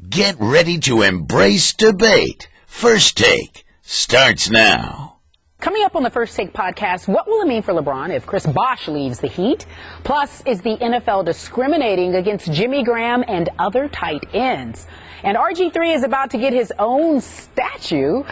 Get ready to embrace debate. First Take starts now. Coming up on the First Take podcast, what will it mean for LeBron if Chris Bosh leaves the Heat? Plus, is the NFL discriminating against Jimmy Graham and other tight ends? And RG3 is about to get his own statue.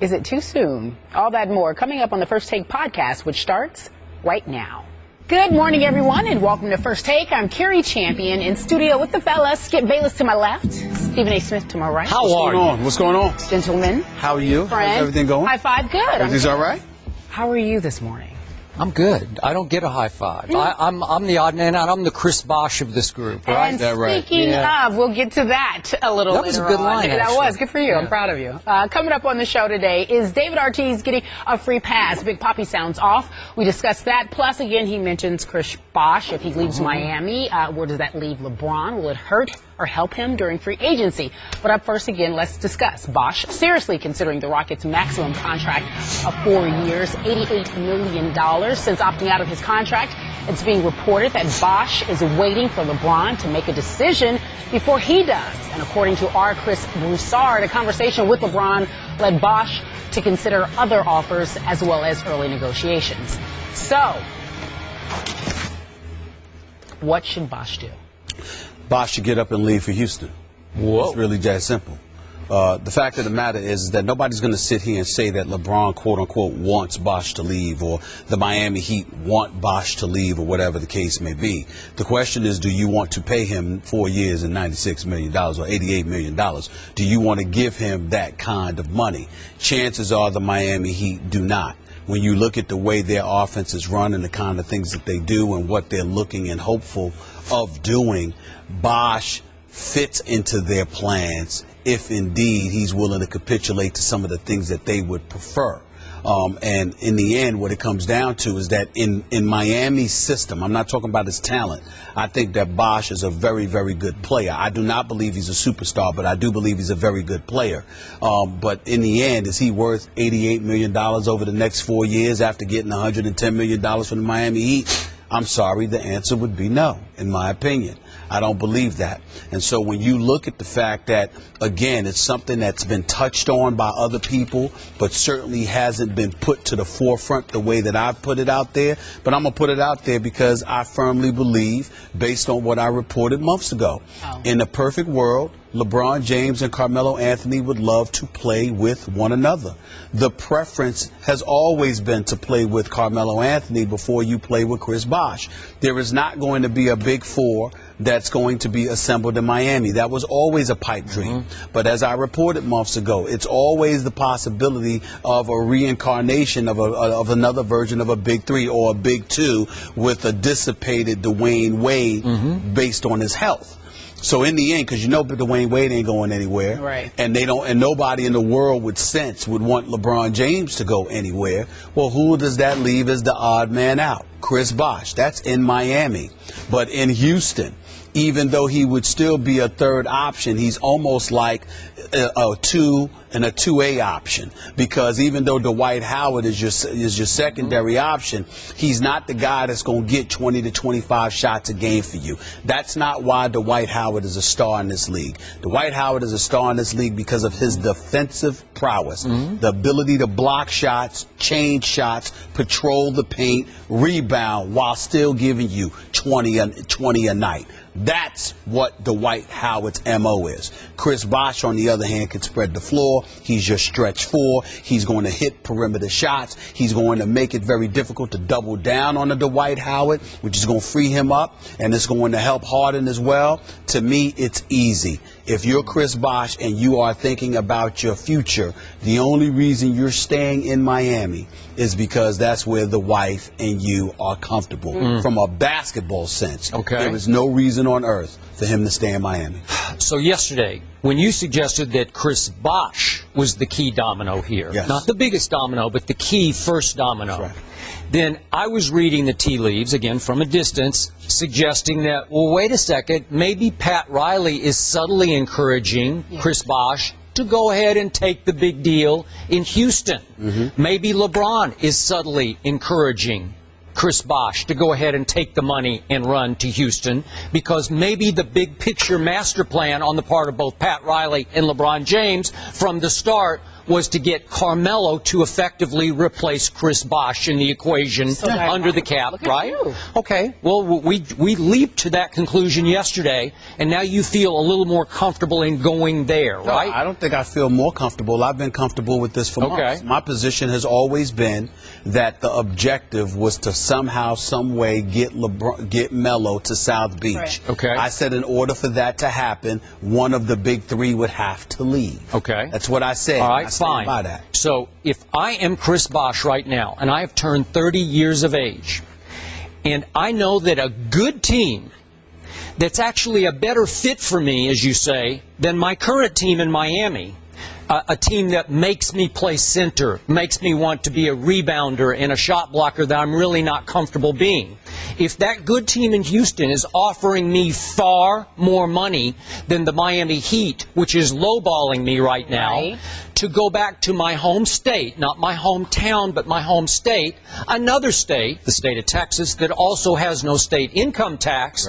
Is it too soon? All that and more coming up on the First Take podcast, which starts right now. Good morning, everyone, and welcome to First Take. I'm Carrie Champion in studio with the fellas. Skip Bayless to my left, Stephen A. Smith to my right. How are you? What's going on? Gentlemen. How are you? Friend. How's everything going? High five, good. Everything's all right? How are you this morning? I'm good. I don't get a high five. I'm the odd man out. I'm the Chris Bosh of this group, right? And that right? speaking of, we'll get to that a little later on. That was a good line, That actually. was. Good for you. Yeah. I'm proud of you. Coming up on the show today is David Ortiz getting a free pass. Big Papi sounds off. We discussed that. Plus, again, he mentions Chris Bosh. If he leaves Miami, where does that leave LeBron? Will it hurt or help him during free agency? But up first, again, let's discuss Bosh seriously considering the Rockets' maximum contract of 4 years, $88 million since opting out of his contract. It's being reported that Bosh is waiting for LeBron to make a decision before he does. And according to our Chris Broussard, a conversation with LeBron led Bosh to consider other offers as well as early negotiations. So, what should Bosh do? Bosh should get up and leave for Houston. Whoa. It's really that simple. The fact of the matter is that nobody's going to sit here and say that LeBron, quote unquote, wants Bosh to leave, or the Miami Heat want Bosh to leave, or whatever the case may be. The question is, do you want to pay him 4 years and $96 million or $88 million? Do you want to give him that kind of money? Chances are the Miami Heat do not. When you look at the way their offense is run and the kind of things that they do and what they're looking and hopeful of doing, Bosh fits into their plans if indeed he's willing to capitulate to some of the things that they would prefer. And in the end, what it comes down to is that in Miami's system, I'm not talking about his talent. I think that Bosh is a very, very good player. I do not believe he's a superstar, but I do believe he's a very good player. But in the end, is he worth $88 million over the next 4 years after getting $110 million from the Miami Heat? I'm sorry, the answer would be no, in my opinion. I don't believe that. And so when you look at the fact that, again, it's something that's been touched on by other people, but certainly hasn't been put to the forefront the way that I've put it out there. But I'm going to put it out there because I firmly believe, based on what I reported months ago, in a perfect world, LeBron James and Carmelo Anthony would love to play with one another. The preference has always been to play with Carmelo Anthony before you play with Chris Bosh. There is not going to be a big four that's going to be assembled in Miami. That was always a pipe dream. But as I reported months ago, it's always the possibility of a reincarnation of another version of a big three or a big two with a dissipated Dwayne Wade based on his health. So in the end, because you know Dwayne Wade ain't going anywhere, Right. and nobody in the world with sense would want LeBron James to go anywhere. Well, who does that leave as the odd man out? Chris Bosh. That's in Miami. But in Houston, even though he would still be a third option, he's almost like a 2 and a 2A option, because even though Dwight Howard is your secondary option, he's not the guy that's going to get 20 to 25 shots a game for you. That's not why Dwight Howard is a star in this league. Dwight Howard is a star in this league because of his defensive prowess, the ability to block shots, change shots, patrol the paint, rebound while still giving you 20 a night. That's what Dwight Howard's MO is. Chris Bosh, on the other hand, can spread the floor. He's your stretch four. He's going to hit perimeter shots. He's going to make it very difficult to double down on the Dwight Howard, which is going to free him up, and it's going to help Harden as well. To me, it's easy. If you're Chris Bosh and you are thinking about your future, the only reason you're staying in Miami is because that's where the wife and you are comfortable from a basketball sense. Okay. There is no reason on earth for him to stay in Miami. So yesterday, when you suggested that Chris Bosh was the key domino here, Yes. not the biggest domino, but the key first domino, That's right. then I was reading the tea leaves, again, from a distance, suggesting that, well, wait a second, maybe Pat Riley is subtly encouraging Chris Bosh to go ahead and take the big deal in Houston. Maybe LeBron is subtly encouraging Chris Bosh to go ahead and take the money and run to Houston, because maybe the big picture master plan on the part of both Pat Riley and LeBron James from the start was to get Carmelo to effectively replace Chris Bosh in the equation under the cap, right? Okay, well, we leaped to that conclusion yesterday, and now you feel a little more comfortable in going there, right? No, I don't think I feel more comfortable. I've been comfortable with this for months. My position has always been that the objective was to somehow, some way get Melo to South Beach. Right. Okay. I said in order for that to happen, one of the big three would have to leave. Okay. That's what I said. All right, fine. By that. So if I am Chris Bosh right now, and I have turned 30 years of age, and I know that a good team that's actually a better fit for me, as you say, than my current team in Miami, a team that makes me play center, makes me want to be a rebounder and a shot blocker that I'm really not comfortable being. If that good team in Houston is offering me far more money than the Miami Heat, which is lowballing me right now, to go back to my home state, not my hometown, but my home state, another state, the state of Texas, that also has no state income tax,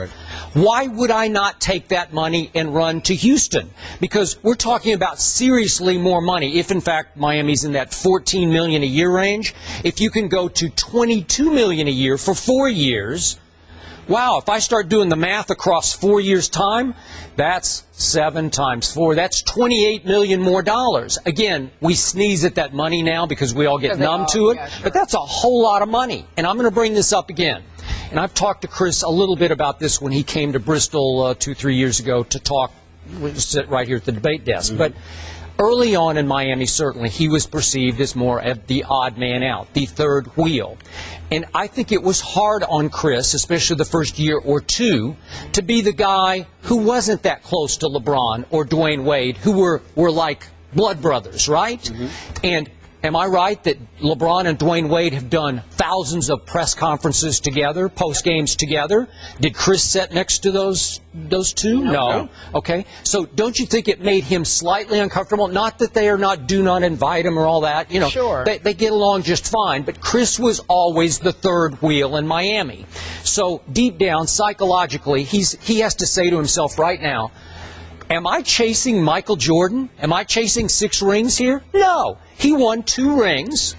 why would I not take that money and run to Houston? Because we're talking about seriously more money. If, in fact, Miami's in that $14 million a year range, if you can go to $22 million a year for 4 years, wow, if I start doing the math across 4 years' time, that's 7 times 4. That's $28 million more dollars. Again, we sneeze at that money now because we all get numb to it, but that's a whole lot of money. And I'm going to bring this up again. And I've talked to Chris a little bit about this when he came to Bristol 2-3 years ago to talk. We sit right here at the debate desk. But early on in Miami, certainly, he was perceived as more of the odd man out, the third wheel. And I think it was hard on Chris, especially the first year or two, to be the guy who wasn't that close to LeBron or Dwayne Wade, who were like blood brothers, right? And am I right that LeBron and Dwayne Wade have done thousands of press conferences together, post-games together? Did Chris sit next to those two? No. Okay. So don't you think it made him slightly uncomfortable? Not that they are not, do not invite him or all that. You know, they get along just fine. But Chris was always the third wheel in Miami. So deep down, psychologically, he has to say to himself right now, am I chasing Michael Jordan? Am I chasing 6 rings here? No. He won 2 rings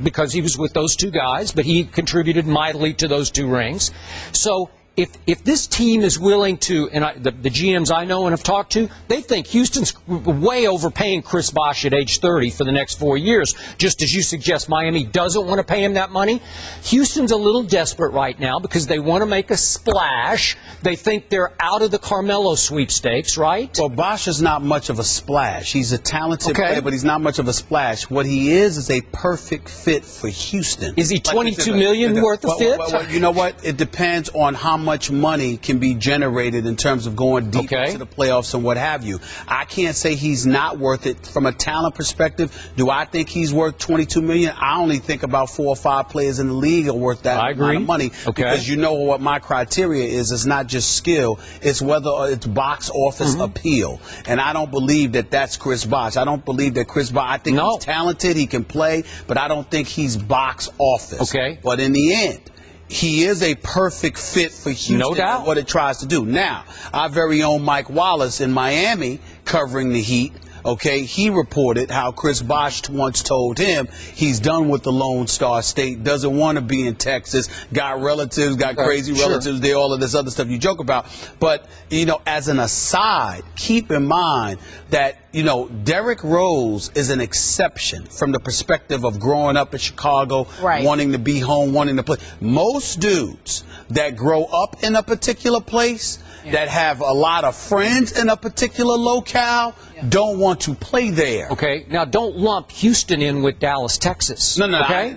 because he was with those 2 guys, but he contributed mightily to those 2 rings. So if this team is willing to, and the GMs I know and have talked to, they think Houston's way overpaying Chris Bosh at age 30 for the next 4 years, just as you suggest Miami doesn't want to pay him that money. Houston's a little desperate right now because they want to make a splash. They think they're out of the Carmelo sweepstakes, right? Well, Bosh is not much of a splash. He's a talented player, but he's not much of a splash. What he is a perfect fit for Houston. Is he $22 million worth of fit? Well, you know what? It depends on how much money can be generated in terms of going deep into the playoffs and what have you. I can't say he's not worth it from a talent perspective. Do I think he's worth $22 million? I only think about 4 or 5 players in the league are worth that amount of money. Because you know what my criteria is. It's not just skill. It's whether it's box office appeal. And I don't believe that that's Chris Bosh. I don't believe that Chris Bosh. I think he's talented. He can play. But I don't think he's box office. But in the end, he is a perfect fit for Houston. No doubt. And what it tries to do. Now, our very own Mike Wallace in Miami covering the Heat. He reported how Chris Bosh once told him he's done with the Lone Star State, doesn't want to be in Texas, got relatives, got crazy relatives there, all of this other stuff you joke about. But, you know, as an aside, keep in mind that, you know, Derrick Rose is an exception from the perspective of growing up in Chicago, wanting to be home, wanting to play. Most dudes that grow up in a particular place, that have a lot of friends in a particular locale, don't want to play there. Now don't lump Houston in with Dallas, Texas. No, I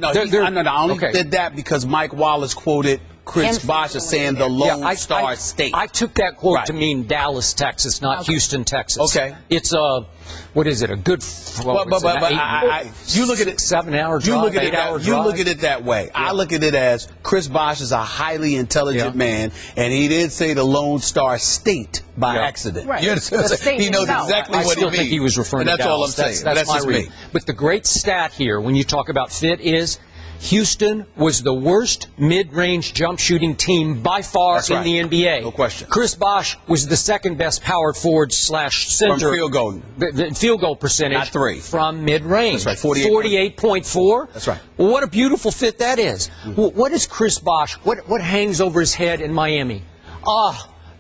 only did that because Mike Wallace quoted Chris Bosh as saying the Lone Star State. I took that quote to mean Dallas, Texas, not Houston, Texas. It's a, what is it, a good, you look at it, 7-hour drive, 8-hour drive. You look at it that way. I look at it as Chris Bosh is a highly intelligent man, and he did say the Lone Star State by accident. You understand? He knows exactly what he means. I still think he was referring to Dallas. That's all I'm saying. That's my reading. But the great stat here, when you talk about fit, is Houston was the worst mid-range jump shooting team by far That's right. in the NBA. No question. Chris Bosh was the second best power forward / center. From field goal. The field goal percentage. Not three. From mid-range. That's right. 48.4. That's right. Well, what a beautiful fit that is. Well, what is Chris Bosh? What hangs over his head in Miami?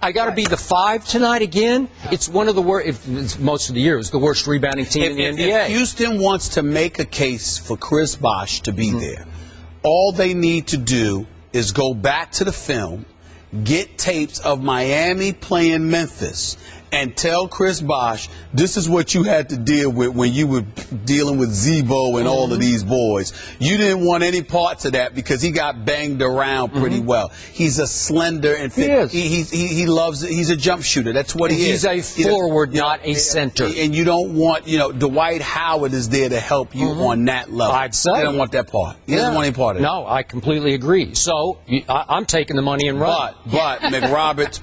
I got to be the 5 tonight again. It's one of the worst. Most of the year, it was the worst rebounding team in the NBA. If Houston wants to make a case for Chris Bosh to be there, all they need to do is go back to the film, get tapes of Miami playing Memphis, and tell Chris Bosh, this is what you had to deal with when you were dealing with Zebo and all of these boys. You didn't want any parts of that because he got banged around pretty well. He's a slender and fit. He loves it. He's a jump shooter. That's what he is. He's a forward, not a center. And you don't want, Dwight Howard is there to help you on that level. I'd say. He doesn't want that part. He doesn't want any part of it. No, I completely agree. So I'm taking the money and running. But McRoberts,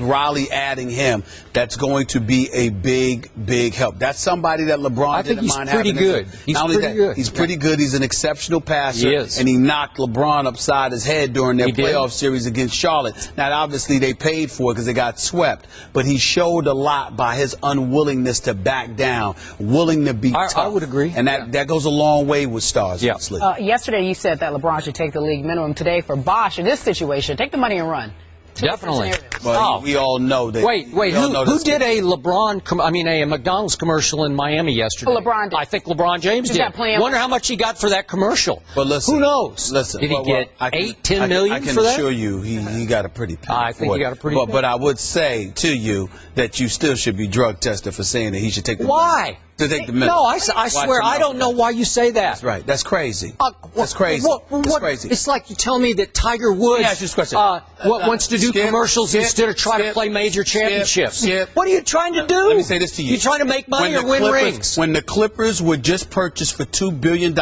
Raleigh adding him, that's going to be a big help. That's somebody that LeBron didn't mind having. He's pretty good. He's pretty good. He's an exceptional passer. He is. And he knocked LeBron upside his head during their playoff series against Charlotte. Now, obviously, they paid for it because they got swept. But he showed a lot by his unwillingness to back down, willing to be tough. I would agree. And that goes a long way with stars. Yeah. Yesterday, you said that LeBron should take the league minimum. Today, for Bosh, in this situation, take the money and run. Definitely. Well, we all know that. Wait. Who did a McDonald's commercial in Miami yesterday? LeBron did. I think LeBron James did. Wonder how much he got for that commercial. But listen, who knows? Listen, did he get $8-10 million for that? I can assure you, he got a pretty penny. I think he got a pretty penny. But I would say to you that you still should be drug tested for saying that he should take the Why? To take the minimum. No, I swear, I don't know why you say that. That's right. That's crazy. That's crazy. That's crazy. It's like you tell me that Tiger Woods wants to do commercials instead of try to play major championships. What are you trying to do? Let me say this to you. You trying to make money or win rings? When the Clippers were just purchased for $2 billion,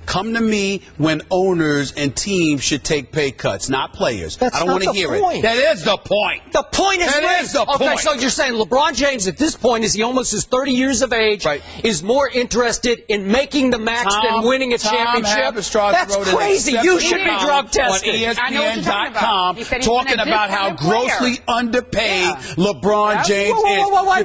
come to me when owners and teams should take pay cuts, not players. That's I don't want to hear it. That is the point. The point is Okay, so you're saying LeBron James at this point, he almost is 30 years of age, is more interested in making the max than winning a championship? That's crazy. You should be drug tested. On ESPN.com talking about how grossly underpaid LeBron James is. What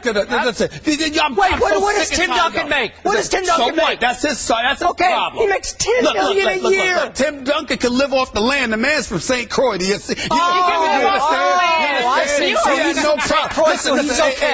does Tim Duncan make? What does Tim Duncan make? That's his problem. He makes $10 million a year. Tim Duncan can live off the land. The man's from St. Croix. He's okay.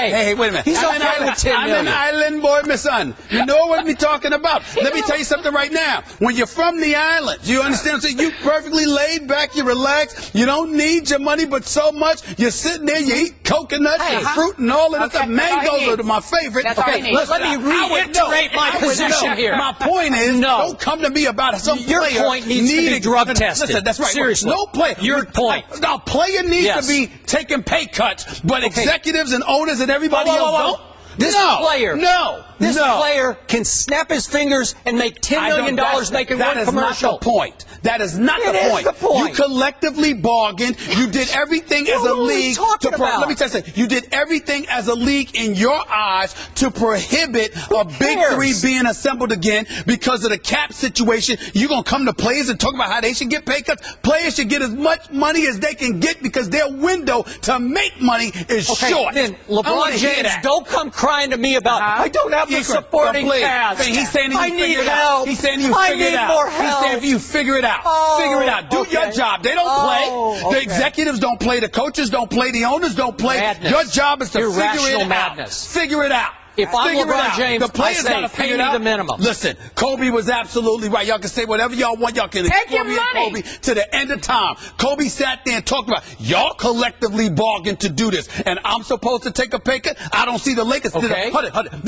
Hey, wait a minute. He's okay with $10 million. I'm an island boy, my son. You know what we're talking about. Let me tell you something right now. When you're from the island, you understand? So you perfectly laid back, you relax. You don't need your money, but so much. You're sitting there, you eat coconuts and fruit and all of that. Mangoes are my favorite. Let me reiterate my position here. My point is, don't come to me about some player. Your point needs to be drug tested. Listen, that's right. Seriously. No player. Your point. A player needs to be taking pay cuts, but executives and owners and everybody else don't. This player can snap his fingers and make $10 million making one commercial. That is not the point. You collectively bargained. You did everything as a league. Let me tell you something. You did everything as a league in your eyes to prohibit a big three being assembled again because of the cap situation. You're going to come to players and talk about how they should get pay cuts. Players should get as much money as they can get because their window to make money is short. Then LeBron James, don't come crying to me about I don't have the supporting cast. He's saying I need help. He's saying you figure it out. More help. He's saying for you figure it out. Figure it out. Do your job. They don't play. The executives don't play. The coaches don't play. The owners don't play. Your job is to figure it out. Figure it out. If I'm LeBron James, the players gotta pay me the minimum. Listen, Kobe was absolutely right. Y'all can say whatever y'all want. Y'all can take your Kobe money to the end of time. Kobe sat there and talked about y'all collectively bargained to do this, and I'm supposed to take a pay cut. I don't see the Lakers. Did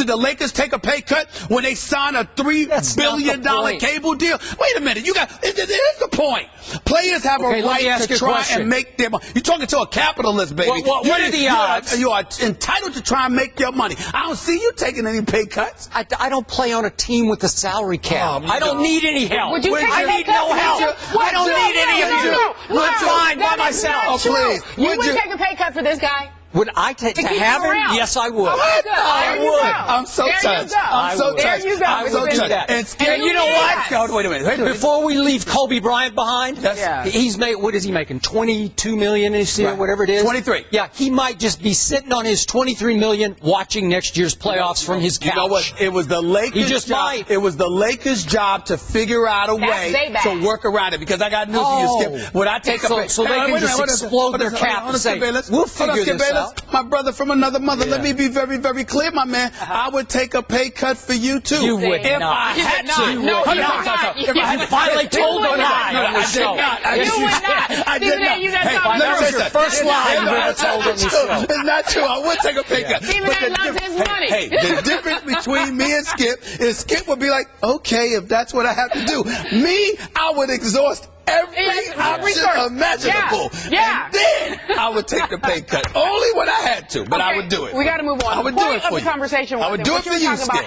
the Lakers take a pay cut when they signed a $3 billion cable deal? Wait a minute. Here's the point. Players have a right to try and make their money. You're talking to a capitalist, baby. What are the odds? You are entitled to try and make your money. I don't see you taking any pay cuts. I don't play on a team with a salary cap. I don't need any help. Would you take I need no help. I don't need any of you. I'm fine by myself. You would take a pay cut for this guy? Would I to keep have him him? around. Yes, I would. Okay, good. I There you would. go. I'm so There you touched. go. I'm so touched. There you go. I would do that. And you know what? No, wait a minute. Before we leave Kobe Bryant behind, Yeah. he's made, what is he making? 22 million this year, Right. whatever it is. 23. Yeah, he might just be sitting on his 23 million watching next year's playoffs from his couch. You know what? It was the Lakers' He just job. might. It was the Lakers' job to figure out a way payback. to work around it. Because I got news for you, Skip. Would I take So- a so they can wait a just minute, explode their cap and say, we'll figure this out. My brother from another mother. Yeah. Let me be very, very clear, my man. I would take a pay cut for you too. You would if not. I You had would not. to. No, you would not. If I had You finally told would him not. that on the show. You would not. I did Stephen A, not. you got Hey, something let me to say say. that. First line you've ever It's told on not this true. show. It's not true. I would take a pay cut. Stephen But A the loves his money. Hey, the difference between me and Skip is Skip would be like, okay, if that's what I have to do. Me, I would exhaust every option resource. imaginable. Yeah. And then I would take the pay cut. Only when I had to, but I Okay, would do it. We got to move on. I would The do point it for of the you. conversation was I would do it for you, talking about Skip.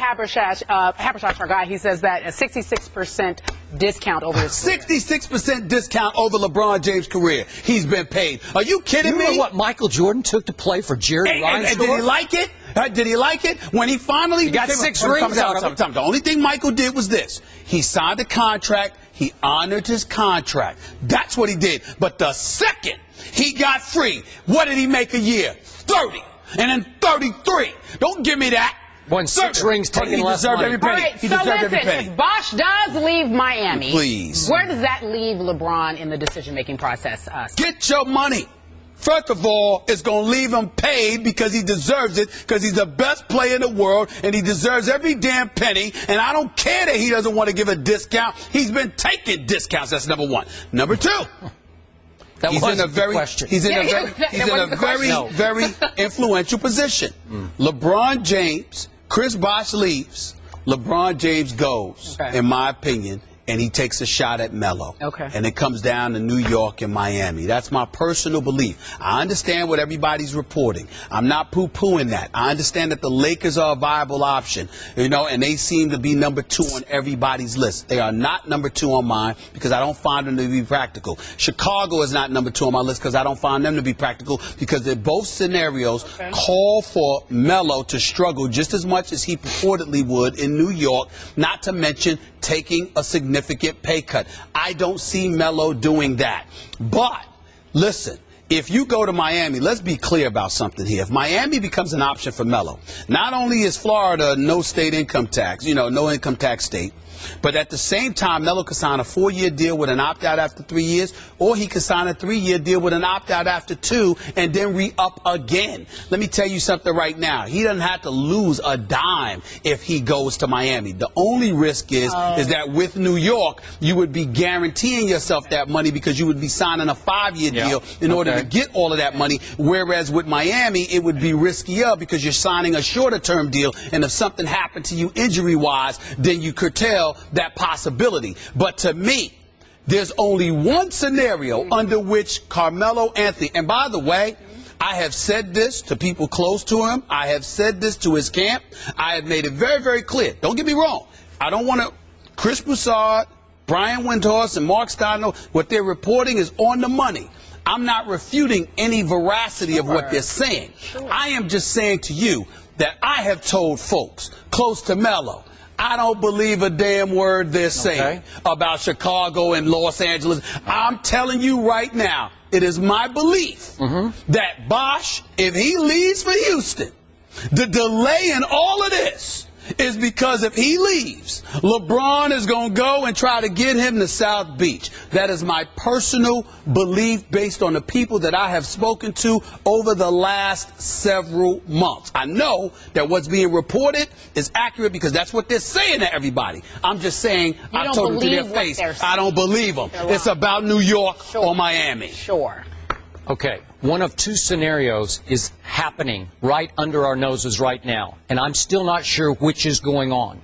Habershosh, our guy. He says that a 66% discount over his career. 66% discount over LeBron James' career. He's been paid. Are you kidding You me? remember what Michael Jordan took to play for Jerry And did he Reinsdorf? like it? Did he like it? When he finally got became 6 rings out of it. The only thing Michael did was this. He signed a contract. He honored his contract. That's what he did. But the second he got free, what did he make a year? 30. And then 33. Don't give me that. Won 6 rings, taking He less deserved money. every All penny. right, He so deserved listen, every penny. if Bosh does leave Miami, Please. where does that leave LeBron in the decision-making process? Get your money. First of all, it's going to leave him paid because he deserves it, because he's the best player in the world, and he deserves every damn penny, and I don't care that he doesn't want to give a discount. He's been taking discounts. That's number one. Number two, That he's in wasn't a the very, question. he's in Yeah, a very, that he's in wasn't a the question. very, very influential position. LeBron James, Chris Bosh leaves, LeBron James goes, Okay. in my opinion, and he takes a shot at Melo. Okay. And it comes down to New York and Miami. That's my personal belief. I understand what everybody's reporting. I'm not poo-pooing that. I understand that the Lakers are a viable option, and they seem to be number 2 on everybody's list. They are not number 2 on mine because I don't find them to be practical. Chicago is not number 2 on my list because I don't find them to be practical because they're both scenarios call for Melo to struggle just as much as he purportedly would in New York, not to mention taking a significant pay cut. I don't see Melo doing that. But, listen, if you go to Miami, let's be clear about something here. If Miami becomes an option for Melo, not only is Florida no state income tax, no income tax state, but at the same time, Melo could sign a 4-year deal with an opt-out after 3 years, or he could sign a 3-year deal with an opt-out after 2 and then re-up again. Let me tell you something right now. He doesn't have to lose a dime if he goes to Miami. The only risk is that with New York, you would be guaranteeing yourself that money because you would be signing a 5-year deal in order to get all of that money, whereas with Miami, it would be riskier because you're signing a shorter-term deal, and if something happened to you injury-wise, then you curtail that possibility. But to me, there's only one scenario under which Carmelo Anthony, and by the way, I have said this to people close to him. I have said this to his camp. I have made it very, very clear. Don't get me wrong. I don't want to, Chris Broussard, Brian Windhorst, and Mark Steiner, what they're reporting is on the money. I'm not refuting any veracity of what they're saying. I am just saying to you that I have told folks close to Melo, I don't believe a damn word they're saying about Chicago and Los Angeles. I'm telling you right now, it is my belief that Bosh, if he leaves for Houston, the delay in all of this is because if he leaves, LeBron is going to go and try to get him to South Beach. That is my personal belief based on the people that I have spoken to over the last several months. I know that what's being reported is accurate because that's what they're saying to everybody. I'm just saying, I told them to their face, I don't believe them. It's about New York or Miami. Sure. Okay, one of 2 scenarios is happening right under our noses right now, and I'm still not sure which is going on.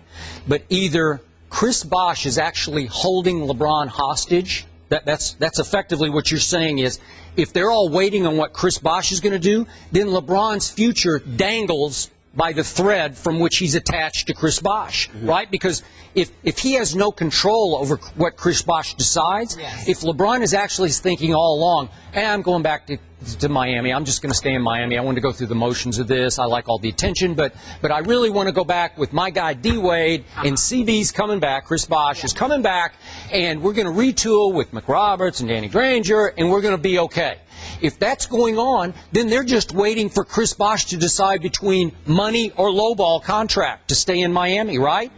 But either Chris Bosh is actually holding LeBron hostage. That's effectively what you're saying is, if they're all waiting on what Chris Bosh is going to do, then LeBron's future dangles by the thread from which he's attached to Chris Bosh, right? Because if he has no control over what Chris Bosh decides, if LeBron is actually thinking all along, hey, I'm going back to Miami, I'm just going to stay in Miami, I want to go through the motions of this, I like all the attention, but I really want to go back with my guy D-Wade, and CB's coming back, Chris Bosh is coming back, and we're going to retool with McRoberts and Danny Granger, and we're going to be okay. If that's going on, then they're just waiting for Chris Bosh to decide between money or lowball contract to stay in Miami, right?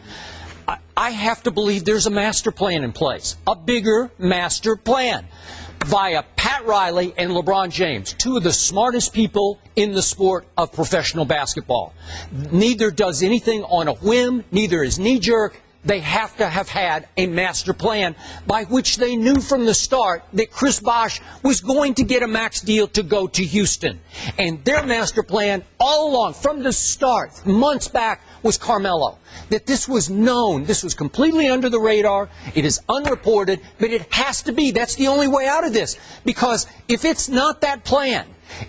I have to believe there's a master plan in place, a bigger master plan via Pat Riley and LeBron James, two of the smartest people in the sport of professional basketball. Neither does anything on a whim, neither is knee-jerk. They have to have had a master plan by which they knew from the start that Chris Bosh was going to get a max deal to go to Houston. And their master plan all along, from the start, months back, was Carmelo. That this was known, this was completely under the radar, it is unreported, but it has to be. That's the only way out of this. Because if it's not that plan,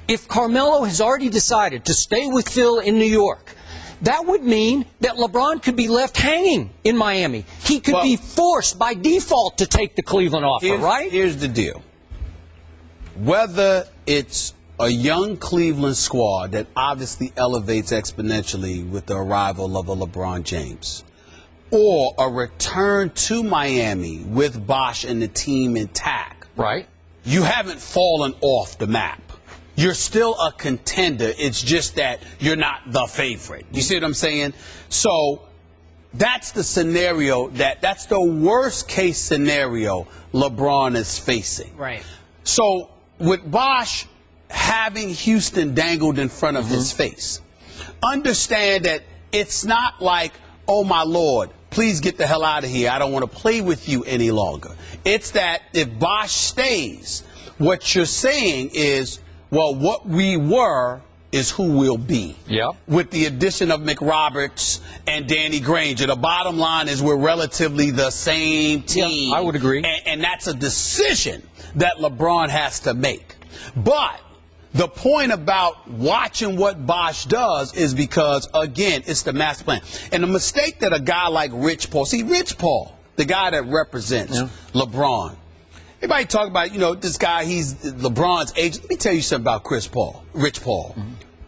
if Carmelo has already decided to stay with Phil in New York, that would mean that LeBron could be left hanging in Miami. He could be forced by default to take the Cleveland offer, right? Here's the deal. Whether it's a young Cleveland squad that obviously elevates exponentially with the arrival of a LeBron James, or a return to Miami with Bosh and the team intact, right? You haven't fallen off the map. You're still a contender. It's just that you're not the favorite. You see what I'm saying? So that's the scenario that's the worst case scenario LeBron is facing. Right. So with Bosh having Houston dangled in front of his face, understand that it's not like, oh my Lord, please get the hell out of here. I don't want to play with you any longer. It's that if Bosh stays, what you're saying is, well, what we were is who we'll be. Yeah. With the addition of McRoberts and Danny Granger. The bottom line is we're relatively the same team. Yeah, I would agree. And that's a decision that LeBron has to make. But the point about watching what Bosh does is because, again, it's the master plan. And the mistake that a guy like Rich Paul, Rich Paul, the guy that represents LeBron, everybody talk about, this guy, he's LeBron's agent. Let me tell you something about Rich Paul.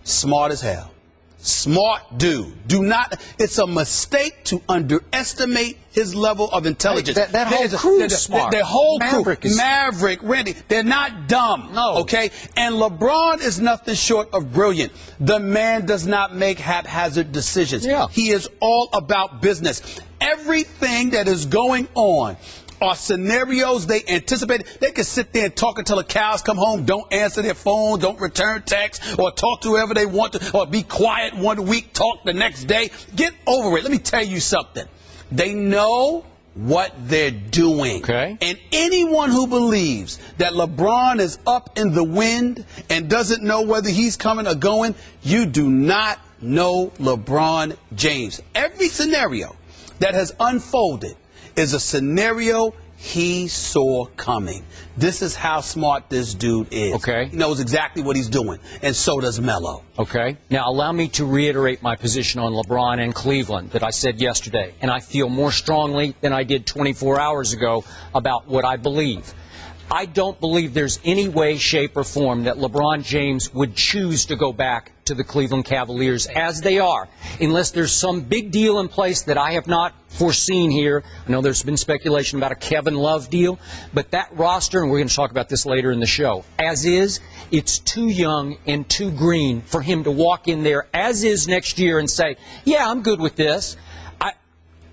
Smart as hell. Smart dude. It's a mistake to underestimate his level of intelligence. That whole crew is smart. Their whole crew, Maverick, Randy, they're not dumb. No. Okay? And LeBron is nothing short of brilliant. The man does not make haphazard decisions. Yeah. He is all about business. Everything that is going on are scenarios they anticipated. They could sit there and talk until the cows come home, don't answer their phone, don't return texts, or talk to whoever they want to, or be quiet one week, talk the next day. Get over it. Let me tell you something. They know what they're doing. Okay. And anyone who believes that LeBron is up in the wind and doesn't know whether he's coming or going, you do not know LeBron James. Every scenario that has unfolded is a scenario he saw coming. This is how smart this dude is. Okay. He knows exactly what he's doing, and so does Melo. Okay. Now, allow me to reiterate my position on LeBron and Cleveland that I said yesterday, and I feel more strongly than I did 24 hours ago about what I believe. I don't believe there's any way, shape, or form that LeBron James would choose to go back to the Cleveland Cavaliers as they are, unless there's some big deal in place that I have not foreseen here. I know there's been speculation about a Kevin Love deal, but that roster, and we're going to talk about this later in the show, as is, it's too young and too green for him to walk in there as is next year and say, yeah, I'm good with this.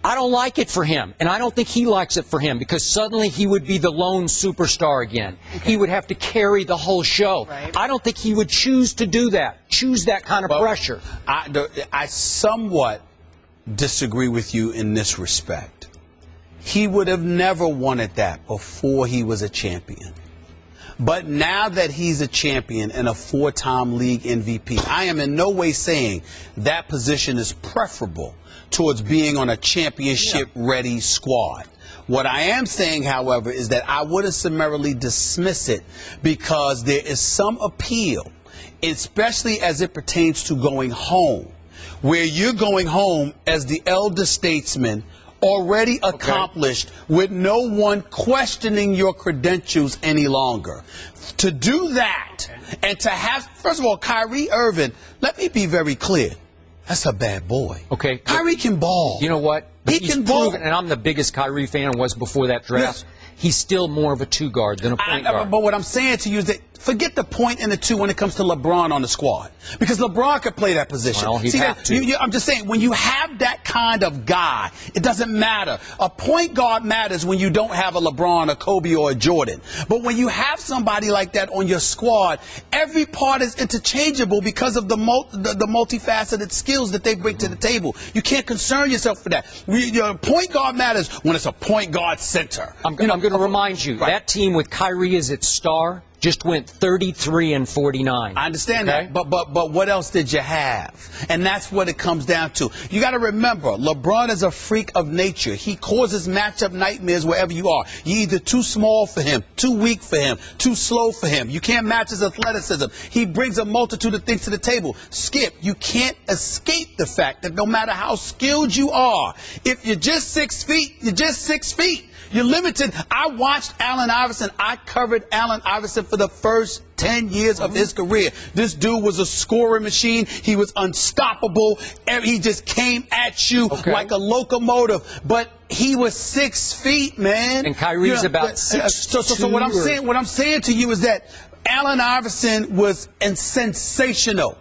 I don't like it for him, and I don't think he likes it for him, because suddenly he would be the lone superstar again. Okay. He would have to carry the whole show. Right. I don't think he would choose to do that, choose that kind of pressure. I somewhat disagree with you in this respect. He would have never wanted that before he was a champion. But now that he's a champion and a four-time league MVP, I am in no way saying that position is preferable towards being on a championship-ready squad. What I am saying, however, is that I wouldn't summarily dismiss it because there is some appeal, especially as it pertains to going home, where you're going home as the elder statesman, already accomplished, with no one questioning your credentials any longer. To do that, and to have, first of all, Kyrie Irving, let me be very clear, that's a bad boy. Okay. Kyrie can ball. You know what? He can ball. And I'm the biggest Kyrie fan was before that draft. Yes. He's still more of a two guard than a point guard. But what I'm saying to you is that forget the point and the two when it comes to LeBron on the squad, because LeBron could play that position. Well, he'd have to. I'm just saying, when you have that kind of guy, it doesn't matter. A point guard matters when you don't have a LeBron, a Kobe, or a Jordan. But when you have somebody like that on your squad, every part is interchangeable because of the multifaceted skills that they bring to the table. You can't concern yourself for that. Your point guard matters when it's a point guard center. I'm going to remind you, that team with Kyrie as its star just went 33-49. I understand that, but what else did you have? And that's what it comes down to. You got to remember, LeBron is a freak of nature. He causes matchup nightmares wherever you are. You're either too small for him, too weak for him, too slow for him. You can't match his athleticism. He brings a multitude of things to the table. Skip, you can't escape the fact that no matter how skilled you are, if you're just 6 feet, you're just 6 feet. You're limited. I watched Allen Iverson. I covered Allen Iverson for the first 10 years of his career. This dude was a scoring machine. He was unstoppable. He just came at you like a locomotive. But he was 6 feet, man. And Kyrie's about 6'2". So what I'm saying to you is that Allen Iverson was sensational.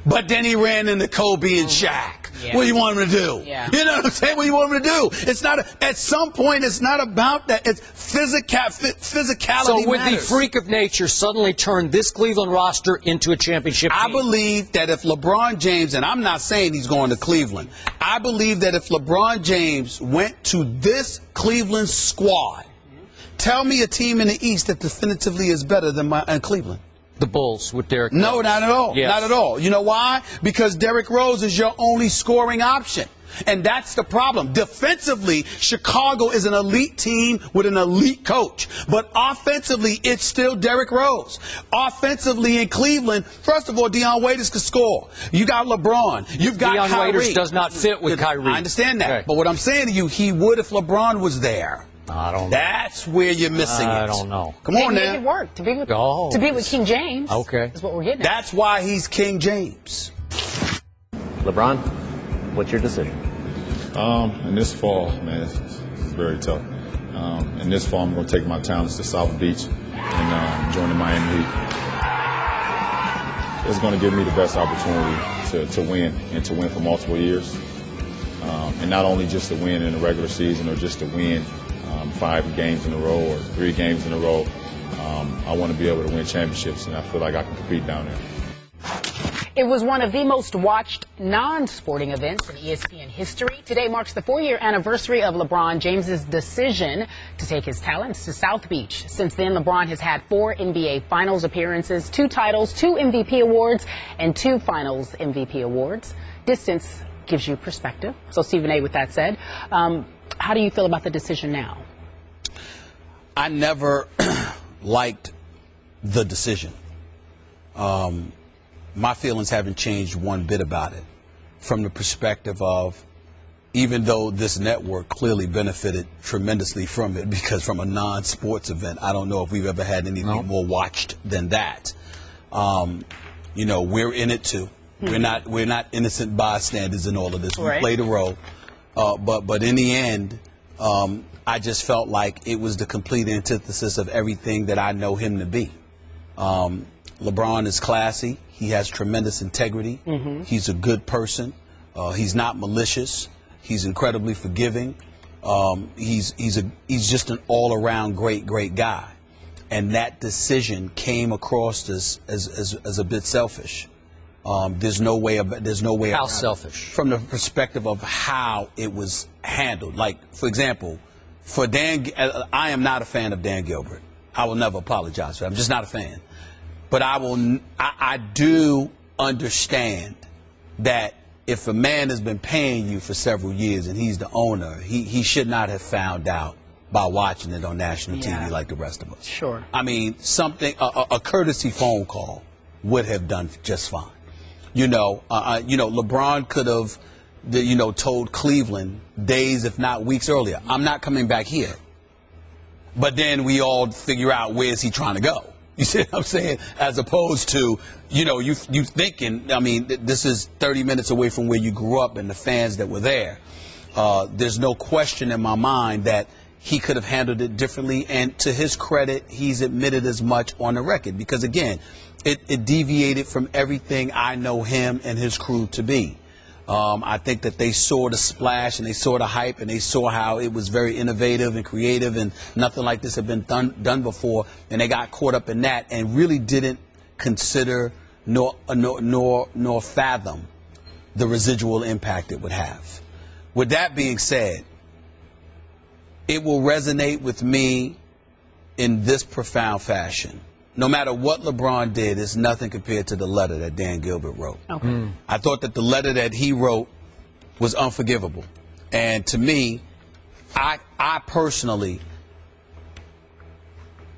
But then he ran into Kobe and Shaq. Yeah. What do you want him to do? Yeah. You know what I'm saying? What do you want him to do? It's not. At some point, it's not about that. It's physicality. So would matters. the freak of nature suddenly turn this Cleveland roster into a championship team? I believe that if LeBron James, and I'm not saying he's going to Cleveland, I believe that if LeBron James went to this Cleveland squad, tell me a team in the East that definitively is better than Cleveland. The Bulls with Derrick Rose. No, not at all. Yes. Not at all. You know why? Because Derrick Rose is your only scoring option. And that's the problem. Defensively, Chicago is an elite team with an elite coach. But offensively, it's still Derrick Rose. Offensively in Cleveland, first of all, Deion Waiters can score. You got LeBron. You've got Deion Kyrie. Waiters does not fit with Kyrie. I understand that. Okay. But what I'm saying to you, he would if LeBron was there. I don't know. That's where you're missing it. I don't know. Come on They now. make it work to be with King James. Okay. Is what we're getting at. That's why he's King James. LeBron, what's your decision? In this fall, man, it's very tough. In this fall, I'm going to take my talents to South Beach and join the Miami Heat. It's going to give me the best opportunity to win and to win for multiple years. And not only just to win in the regular season or just to win 5 games in a row or 3 games in a row. I want to be able to win championships, and I feel like I can compete down there. It was one of the most watched non-sporting events in ESPN history. Today marks the 4-year anniversary of LeBron James's decision to take his talents to South Beach. Since then, LeBron has had 4 NBA Finals appearances, 2 titles, 2 MVP awards, and 2 Finals MVP awards. Distance gives you perspective. So, Stephen A., with that said, how do you feel about the decision now? I never liked the decision. My feelings haven't changed one bit about it, from the perspective of, even though this network clearly benefited tremendously from it, because from a non-sports event, I don't know if we've ever had anything more watched than that. You know, we're in it too. We're not innocent bystanders in all of this. We played a role, but in the end, I just felt like it was the complete antithesis of everything that I know him to be. LeBron is classy. He has tremendous integrity. He's a good person. He's not malicious. He's incredibly forgiving. He's just an all-around great guy. And that decision came across as a bit selfish. There's no way How selfish? From the perspective of how it was handled. Like, for example, for I am not a fan of Dan Gilbert. I will never apologize for it. I'm just not a fan. But I do understand that if a man has been paying you for several years and he's the owner, he should not have found out by watching it on national TV like the rest of us. Sure. I mean, a courtesy phone call would have done just fine. LeBron could have, told Cleveland days, if not weeks earlier, I'm not coming back here. But then we all figure out where is he trying to go. You see what I'm saying? As opposed to, you thinking, this is 30 minutes away from where you grew up and the fans that were there. There's no question in my mind that he could have handled it differently. And to his credit, he's admitted as much on the record. Because, again, it deviated from everything I know him and his crew to be. I think that they saw the splash and they saw the hype and they saw how it was very innovative and creative and nothing like this had been done before, and they got caught up in that and really didn't consider nor fathom the residual impact it would have. With that being said, it will resonate with me in this profound fashion. No matter what LeBron did, it's nothing compared to the letter that Dan Gilbert wrote. Okay. I thought that the letter that he wrote was unforgivable. And to me, I personally,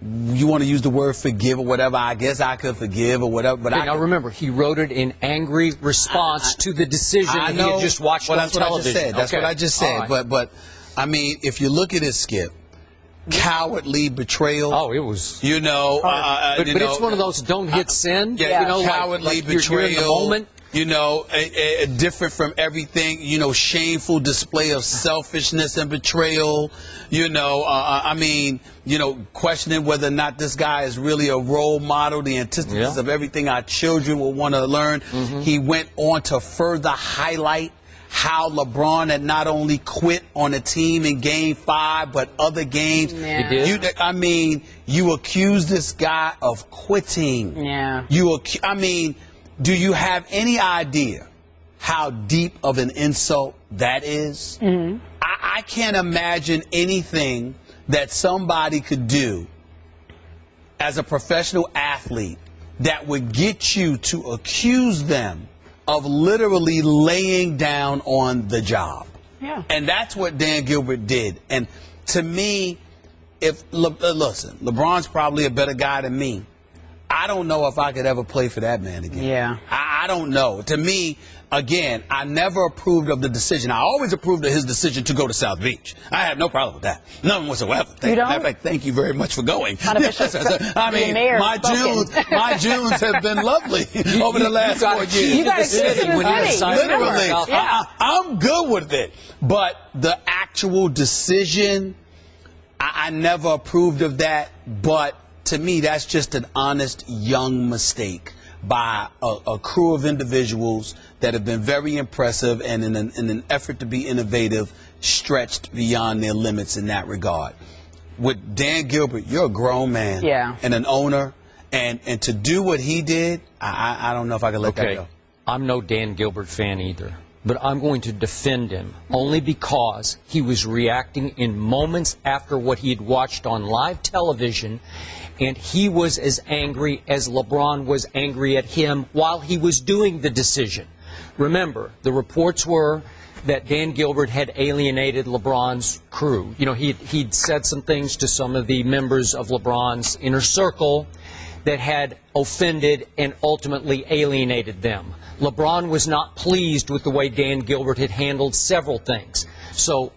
you want to use the word forgive or whatever, I guess I could forgive or whatever. But now remember, he wrote it in angry response to the decision that he had just watched on television. That's what I just said. Right. But if you look at it, Skip, cowardly betrayal. Oh, it was. But it's one of those don't hit send. Cowardly betrayal. You're in the moment. Different from everything. Shameful display of selfishness and betrayal. Questioning whether or not this guy is really a role model, the antithesis of everything our children will want to learn. Mm-hmm. He went on to further highlight how LeBron had not only quit on a team in Game 5, but other games. Yeah. He did. You accuse this guy of quitting. Yeah. Do you have any idea how deep of an insult that is? Mm-hmm. I can't imagine anything that somebody could do as a professional athlete that would get you to accuse them of literally laying down on the job. Yeah. And that's what Dan Gilbert did. And to me, listen, LeBron's probably a better guy than me. I don't know if I could ever play for that man again. Yeah. I don't know. To me, again, I never approved of the decision. I always approved of his decision to go to South Beach. I had no problem with that. None whatsoever. You don't? Matter of fact, thank you very much for going. My Junes have been lovely over the last 4 years. You got to literally. Yeah. I'm good with it. But the actual decision, I never approved of that. But to me, that's just an honest young mistake by a crew of individuals that have been very impressive and in an effort to be innovative, stretched beyond their limits in that regard. With Dan Gilbert, you're a grown man and an owner, and to do what he did, I don't know if I can let that go. I'm no Dan Gilbert fan either, but I'm going to defend him only because he was reacting in moments after what he had watched on live television, and he was as angry as LeBron was angry at him while he was doing the decision. Remember, the reports were that Dan Gilbert had alienated LeBron's crew. He'd said some things to some of the members of LeBron's inner circle that had offended and ultimately alienated them. LeBron was not pleased with the way Dan Gilbert had handled several things. So,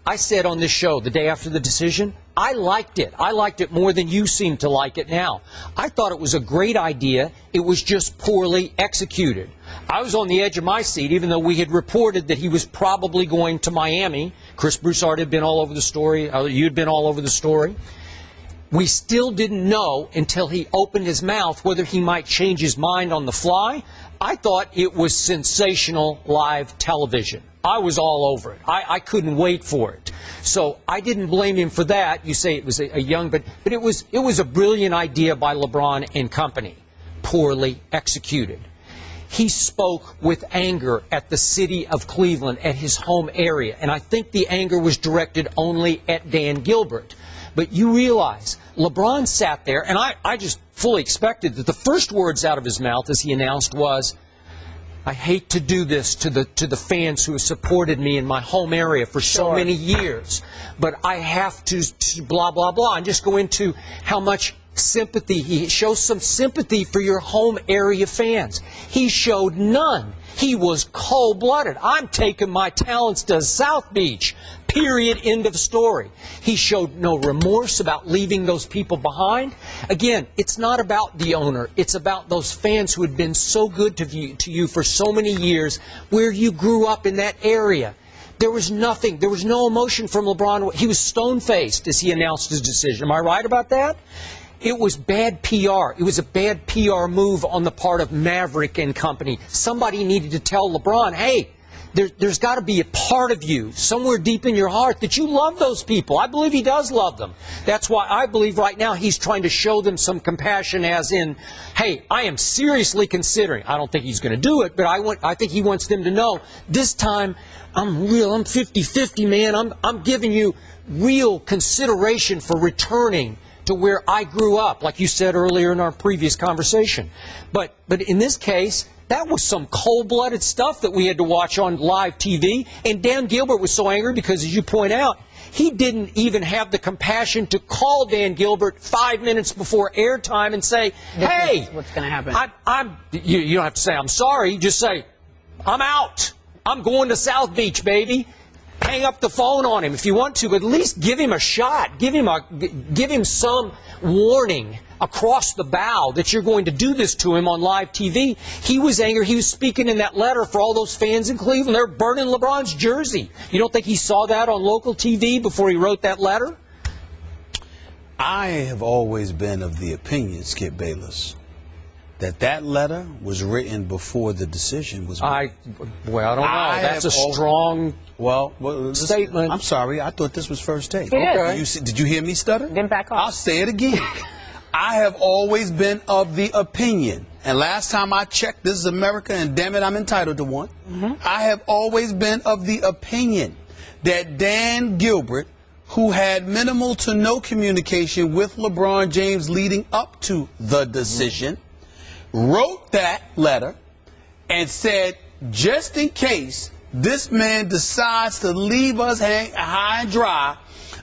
I said on this show the day after the decision, I liked it. I liked it more than you seem to like it now. I thought it was a great idea. It was just poorly executed. I was on the edge of my seat, even though we had reported that he was probably going to Miami. Chris Broussard had been all over the story. You'd been all over the story. We still didn't know until he opened his mouth whether he might change his mind on the fly. I thought it was sensational live television. I was all over it. I couldn't wait for it. So I didn't blame him for that. You say it was a young, but it was a brilliant idea by LeBron and company, poorly executed. He spoke with anger at the city of Cleveland, at his home area, and I think the anger was directed only at Dan Gilbert. But you realize, LeBron sat there, and I just fully expected that the first words out of his mouth as he announced was, I hate to do this to the fans who have supported me in my home area for so many years, but I have to blah, blah, blah, and just go into how much sympathy. He shows some sympathy for your home area fans. He showed none. He was cold-blooded. I'm taking my talents to South Beach. Period. End of story. He showed no remorse about leaving those people behind. Again, it's not about the owner. It's about those fans who had been so good to you for so many years, where you grew up in that area. There was nothing. There was no emotion from LeBron. He was stone-faced as he announced his decision. Am I right about that? It was bad PR. It was a bad PR move on the part of Maverick and company. Somebody needed to tell LeBron, hey, there's got to be a part of you, somewhere deep in your heart, that you love those people. I believe he does love them. That's why I believe right now he's trying to show them some compassion, as in, hey, I am seriously considering. I don't think he's going to do it, but I think he wants them to know, this time I'm real. I'm 50-50, man. I'm giving you real consideration for returning to where I grew up, like you said earlier in our previous conversation. But in this case, that was some cold-blooded stuff that we had to watch on live TV. And Dan Gilbert was so angry because, as you point out, he didn't even have the compassion to call Dan Gilbert 5 minutes before airtime and say, hey, what's going to happen? You don't have to say I'm sorry. Just say, I'm out. I'm going to South Beach, baby. Hang up the phone on him if you want to, but at least give him a shot. Give him some warning across the bow that you're going to do this to him on live TV. He was angry. He was speaking in that letter for all those fans in Cleveland. They're burning LeBron's jersey. You don't think he saw that on local TV before he wrote that letter? I have always been of the opinion, Skip Bayless, that letter was written before the decision was made. I don't know. That's a strong statement. I'm sorry. I thought this was first take. Okay. Did you hear me stutter? Then back off. I'll say it again. I have always been of the opinion, and last time I checked, this is America, and damn it, I'm entitled to one. I have always been of the opinion that Dan Gilbert, who had minimal to no communication with LeBron James leading up to the decision, wrote that letter and said, just in case this man decides to leave us high and dry,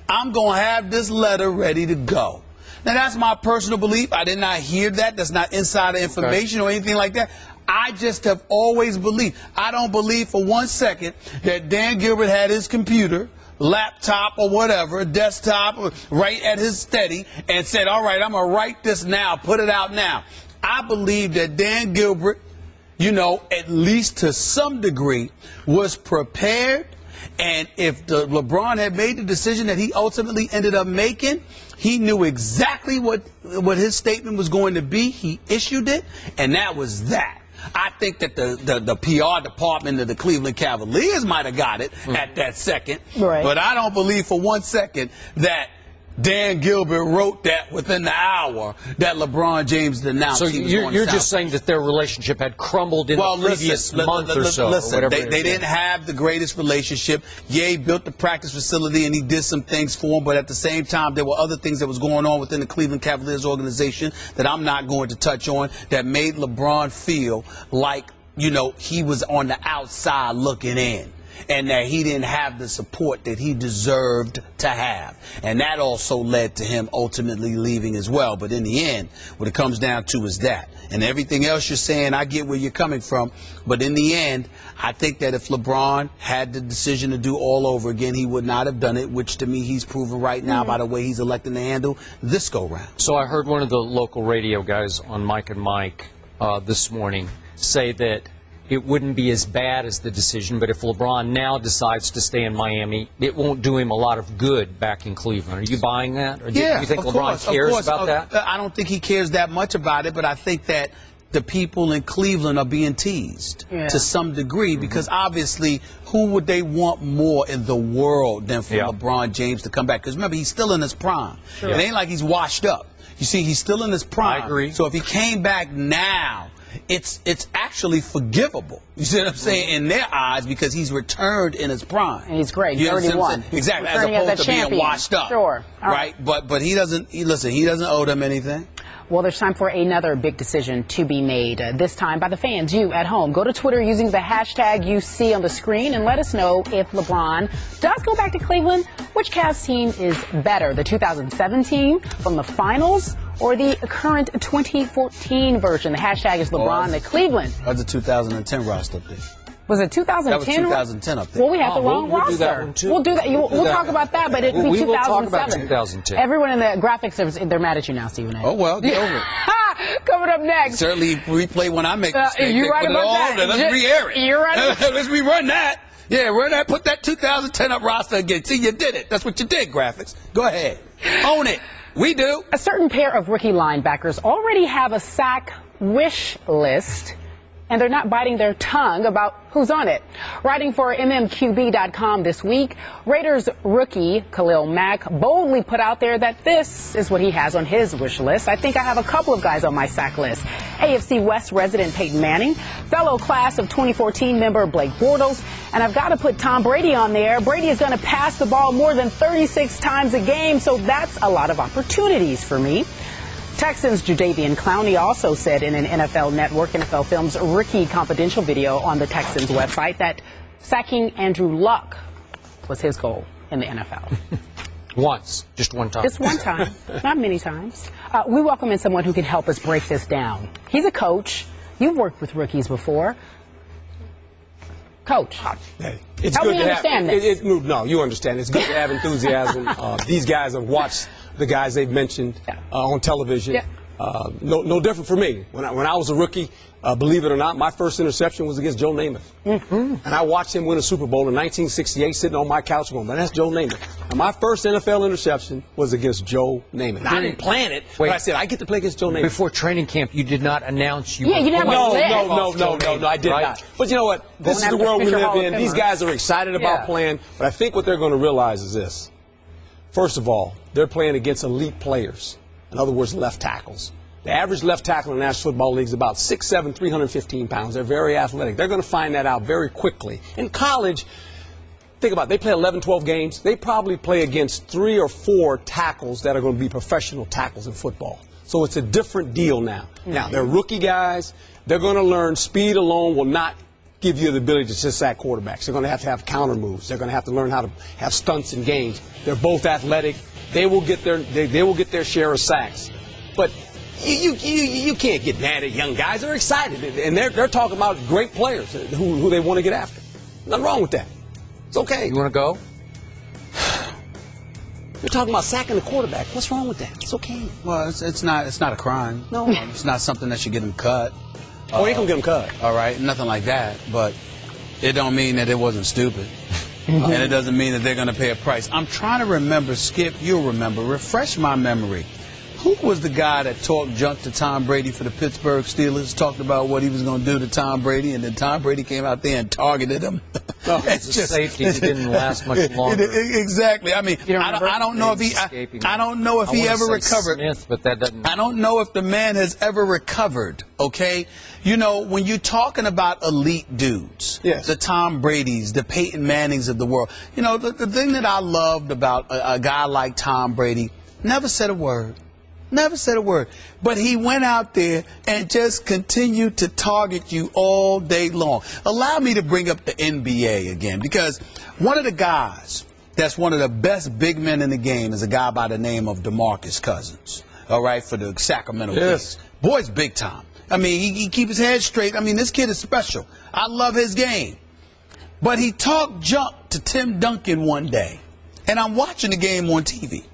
I'm going to have this letter ready to go. Now, that's my personal belief. I did not hear that. That's not insider information or anything like that. I just have always believed. I don't believe for 1 second that Dan Gilbert had his computer, laptop or whatever, desktop, right at his steady and said, all right, I'm going to write this now, put it out now. I believe that Dan Gilbert, at least to some degree, was prepared. And if LeBron had made the decision that he ultimately ended up making, he knew exactly what his statement was going to be. He issued it, and that was that. I think that the PR department of the Cleveland Cavaliers might have got it at that second. Right. But I don't believe for 1 second that Dan Gilbert wrote that within the hour that LeBron James announced. So he was going to you're South just saying that their relationship had crumbled in the previous month or so. Listen, they didn't have the greatest relationship. Yeah, he built the practice facility and he did some things for him, but at the same time, there were other things that was going on within the Cleveland Cavaliers organization that I'm not going to touch on that made LeBron feel like, he was on the outside looking in, and that he didn't have the support that he deserved to have. And that also led to him ultimately leaving as well. But in the end, what it comes down to is that. And everything else you're saying, I get where you're coming from. But in the end, I think that if LeBron had the decision to do all over again, he would not have done it, which to me he's proven right now by the way he's electing to handle this go-round. So I heard one of the local radio guys on Mike and Mike this morning say that it wouldn't be as bad as the decision, but if LeBron now decides to stay in Miami, it won't do him a lot of good back in Cleveland. Are you buying that? Or do you think LeBron cares about that? I don't think he cares that much about it, but I think that the people in Cleveland are being teased to some degree because obviously who would they want more in the world than for LeBron James to come back? Because remember, he's still in his prime. It ain't like he's washed up. You see, he's still in his prime. I agree. So if he came back now it's actually forgivable. You see what I'm saying? In their eyes, because he's returned in his prime. And he's great. You He's already won. Exactly, as Returning as opposed a to being champion. washed up. Sure. All right? But he doesn't. He doesn't owe them anything. Well, there's time for another big decision to be made, this time by the fans, you at home. Go to Twitter using the hashtag you see on the screen and let us know if LeBron does go back to Cleveland. Which Cavs team is better, the 2017 from the finals or the current 2014 version? The hashtag is LeBron to Cleveland. That's the 2010 roster up there. Was it 2010? That was 2010 up there. Well, we have the wrong we'll roster. do that one, too. We'll do that. We'll talk about that, but it'll be 2007. We will talk about 2010. Everyone in the graphics, they're mad at you now, Stephen A. Oh, well, get over it. Coming up next. Certainly replay when I make mistakes. You're right Put it about all that. on there. Let's re-air it. You're right. Let's rerun that. Yeah, run that. Put that 2010 up roster again. See, you did it. That's what you did, graphics. Go ahead. Own it. We do. A certain pair of rookie linebackers already have a sack wish list, and they're not biting their tongue about who's on it. Writing for MMQB.com this week, Raiders rookie Khalil Mack boldly put out there that this is what he has on his wish list. I think I have a couple of guys on my sack list. AFC West resident Peyton Manning, fellow class of 2014 member Blake Bortles, and I've got to put Tom Brady on there. Brady is going to pass the ball more than 36 times a game, so that's a lot of opportunities for me. Texans' Jadeveon Clowney also said in an NFL Network, NFL Films Rookie Confidential video on the Texans website that sacking Andrew Luck was his goal in the NFL. Once. Just one time. Just one time. Not many times. We welcome in someone who can help us break this down. He's a coach. You've worked with rookies before. Coach. Hey, it's help good me to understand have, this. No, you understand. It's good to have enthusiasm. These guys have watched the guys they've mentioned on television. Yeah. No different for me. When I was a rookie, believe it or not, my first interception was against Joe Namath. Mm-hmm. And I watched him win a Super Bowl in 1968 sitting on my couch going, man, that's Joe Namath. And my first NFL interception was against Joe Namath. I didn't plan it, but I said, I get to play against Joe Namath. Before training camp, you did not announce you Yeah, you didn't have a list. No, I did not. But you know what? This is the world we live in. These guys are excited about playing, but I think what they're going to realize is this. First of all, they're playing against elite players. In other words, left tackles. The average left tackle in the National Football League is about 6'7", 315 pounds. They're very athletic. They're going to find that out very quickly. In college, think about it. They play 11, 12 games. They probably play against 3 or 4 tackles that are going to be professional tackles in football. So it's a different deal now. Now, they're rookie guys. They're going to learn speed alone will not give you the ability to just sack quarterbacks. They're going to have counter moves. They're going to have to learn how to have stunts in games. They're both athletic. They will get their share of sacks. But you can't get mad at young guys. They're excited, and they're talking about great players who they want to get after. Nothing wrong with that. It's okay. You want to go? You're talking about sacking the quarterback. What's wrong with that? It's okay. Well, it's not a crime. No. It's not something that should get him cut. Oh, they can get him cut. All right, nothing like that. But it don't mean that it wasn't stupid. And it doesn't mean that they're going to pay a price. I'm trying to remember, Skip, you'll remember, refresh my memory. Who was the guy that talked junk to Tom Brady for the Pittsburgh Steelers, talked about what he was going to do to Tom Brady, and then Tom Brady came out there and targeted him? It's just safety. It didn't last much longer. Exactly. I mean, I don't know if he ever recovered. Smith, but that doesn't. I don't know if the man has ever recovered. Okay, you know, when you're talking about elite dudes, the Tom Bradys, the Peyton Mannings of the world, you know, the thing that I loved about a guy like Tom Brady, never said a word. Never said a word. But he went out there and just continued to target you all day long. Allow me to bring up the NBA again, because one of the guys that's one of the best big men in the game is a guy by the name of DeMarcus Cousins, all right, for the Sacramento Kings. Boy's big time. I mean, he keep his head straight. I mean, this kid is special. I love his game. But he talked junk to Tim Duncan one day, and I'm watching the game on TV.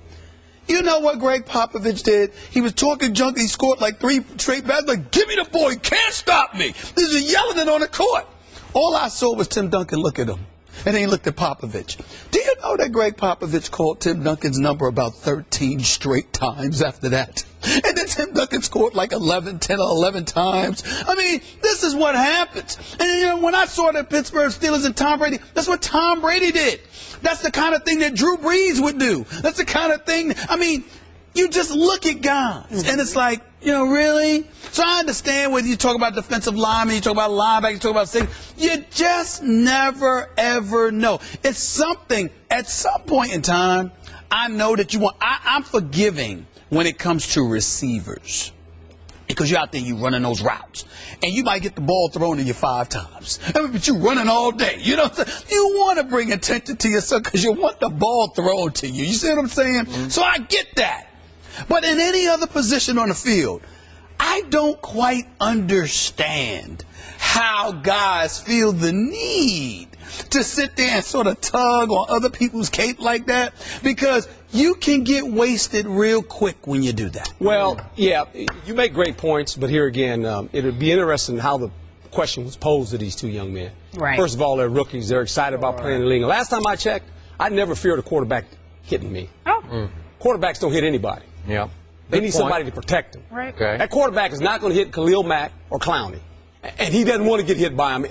You know what Greg Popovich did? He was talking junk. He scored like 3 straight baskets. Like, give me the ball. You can't stop me. This is yelling it on the court. All I saw was Tim Duncan look at him. And then he looked at Popovich. Do you know that Greg Popovich called Tim Duncan's number about 13 straight times after that? And then Tim Duncan scored like 10 or 11 times. I mean, this is what happens. And, you know, when I saw the Pittsburgh Steelers and Tom Brady, that's what Tom Brady did. That's the kind of thing that Drew Brees would do. That's the kind of thing. I mean, you just look at guys, and it's like, really? So I understand whether you talk about defensive linemen, you talk about linebackers, you talk about safety. You just never, ever know. It's something, at some point in time, I know that you want, I'm forgiving when it comes to receivers. Because you're out there, you're running those routes. And you might get the ball thrown to you 5 times. But you're running all day. You know what I'm saying? You want to bring attention to yourself because you want the ball thrown to you. You see what I'm saying? Mm-hmm. So I get that. But in any other position on the field, I don't quite understand how guys feel the need to sit there and sort of tug on other people's cape like that, because you can get wasted real quick when you do that. Well, yeah, you make great points, but here again, it would be interesting how the question was posed to these 2 young men. Right. First of all, they're rookies. They're excited about playing in the league. Last time I checked, I never feared a quarterback hitting me. Oh. Quarterbacks don't hit anybody. Yeah. They need somebody to protect them. Right. Okay. That quarterback is not going to hit Khalil Mack or Clowney. And he doesn't want to get hit by him